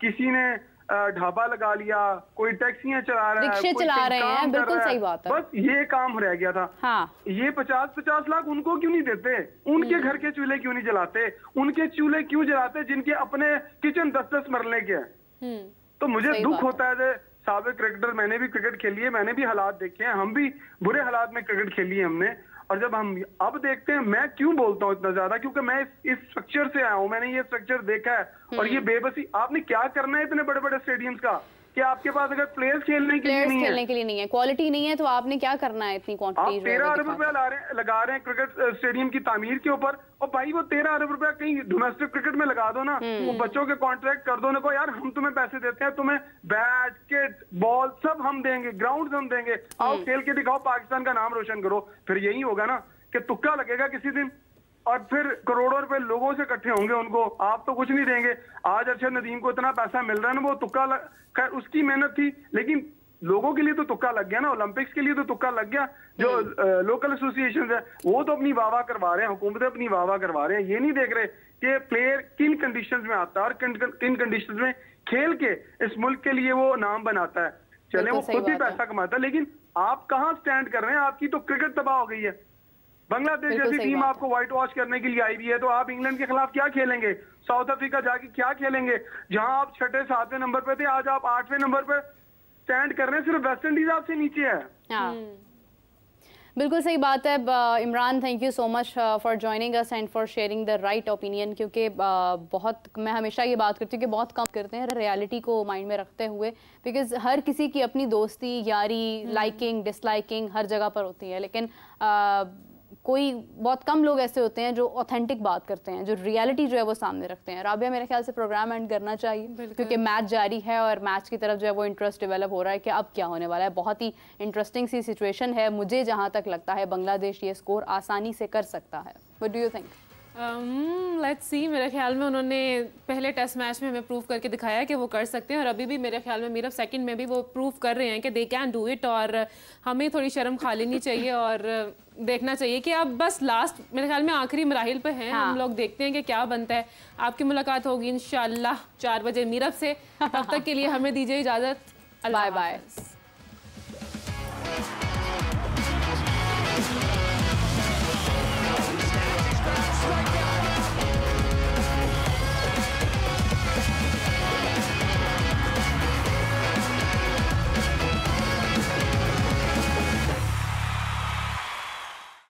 किसी ने ढाबा लगा लिया, कोई टैक्सियां चला रहा है, रिक्शे चला रहे हैं, बिल्कुल सही बात है। बस ये काम रह गया था। हाँ। ये 50-50 लाख उनको क्यों नहीं देते? उनके घर के चूल्हे क्यों नहीं जलाते? उनके चूल्हे क्यों जलाते जिनके अपने किचन 10-10 मरले के हैं? तो मुझे दुख होता है। साबिक क्रिकेटर, मैंने भी क्रिकेट खेली है, मैंने भी हालात देखे हैं, हम भी बुरे हालात में क्रिकेट खेली है हमने। और जब हम अब देखते हैं, मैं क्यों बोलता हूँ इतना ज्यादा, क्योंकि मैं इस स्ट्रक्चर से आया हूँ, मैंने ये स्ट्रक्चर देखा है। और ये बेबसी, आपने क्या करना है इतने बड़े बड़े स्टेडियम्स का कि आपके पास अगर प्लेयर्स खेलने के लिए नहीं है, क्वालिटी नहीं है, तो आपने क्या करना है इतनी क्वांटिटी? आप 13 अरब रुपया लगा रहे हैं क्रिकेट स्टेडियम की तामीर के ऊपर, और भाई वो 13 अरब रुपया कहीं डोमेस्टिक क्रिकेट में लगा दो ना, वो बच्चों के कॉन्ट्रैक्ट कर दो, उनको यार हम तुम्हें पैसे देते हैं, तुम्हें बैट किट बॉल सब हम देंगे, ग्राउंड हम देंगे, आओ खेल के दिखाओ, पाकिस्तान का नाम रोशन करो। फिर यही होगा ना कि तुक्का लगेगा किसी दिन, और फिर करोड़ों रुपए लोगों से इकट्ठे होंगे, उनको आप तो कुछ नहीं देंगे। आज अरशद नदीम को इतना पैसा मिल रहा है ना, वो तुक्का खैर उसकी मेहनत थी, लेकिन लोगों के लिए तो तुक्का लग गया ना, ओलंपिक्स के लिए तो तुक्का लग गया। जो लोकल एसोसिएशन है वो तो अपनी वाहवाह करवा रहे हैं, हुकूमतें अपनी वाहवाह करवा रहे हैं, ये नहीं देख रहे कि प्लेयर किन कंडीशंस में आता है और किन कंडीशंस में खेल के इस मुल्क के लिए वो नाम बनाता है। चले वो खुद भी पैसा कमाता है, लेकिन आप कहाँ स्टैंड कर रहे हैं? आपकी तो क्रिकेट तबाह हो गई है। बांग्लादेश जैसी टीम आपको व्हाइट वॉश करने के लिए आई हुई है, तो आप इंग्लैंड के खिलाफ क्या खेलेंगे? साउथ अफ्रीका जाके क्या खेलेंगे? जहां आप 6-7वें नंबर पे थे, आज आप 8वें नंबर पे स्टैंड कर रहे हैं, सिर्फ वेस्ट इंडीज आपसे नीचे है। हाँ। बिल्कुल सही बात है। Imran, thank you so much for joining us and for sharing the right opinion, क्योंकि बहुत, मैं हमेशा ये बात करती हूँ कि बहुत कम करते हैं रियलिटी को माइंड में रखते हुए, बिकॉज हर किसी की अपनी दोस्ती, यारी, लाइकिंग, डिसलाइकिंग हर जगह पर होती है, लेकिन कोई बहुत कम लोग ऐसे होते हैं जो ऑथेंटिक बात करते हैं, जो रियलिटी जो है वो सामने रखते हैं। राबिया, मेरे ख्याल से प्रोग्राम एंड करना चाहिए, क्योंकि मैच जारी है और मैच की तरफ जो है वो इंटरेस्ट डेवलप हो रहा है कि अब क्या होने वाला है। बहुत ही इंटरेस्टिंग सी सिचुएशन है। मुझे जहाँ तक लगता है बांग्लादेश ये स्कोर आसानी से कर सकता है। What do you think? Let's see, मेरे ख्याल में उन्होंने पहले टेस्ट मैच में हमें प्रूव करके दिखाया कि वो कर सकते हैं, और अभी भी मेरे ख्याल में मेरा सेकंड में भी वो प्रूव कर रहे हैं कि दे कैन डू इट। और हमें थोड़ी शर्म खा लेनी चाहिए और देखना चाहिए कि अब बस लास्ट, मेरे ख्याल में आखिरी मराहिल पे हैं। हम लोग देखते हैं कि क्या बनता है। आपकी मुलाकात होगी इंशाल्लाह 4 बजे मीरब से। तब तक के लिए हमें दीजिए इजाज़त। Bye bye.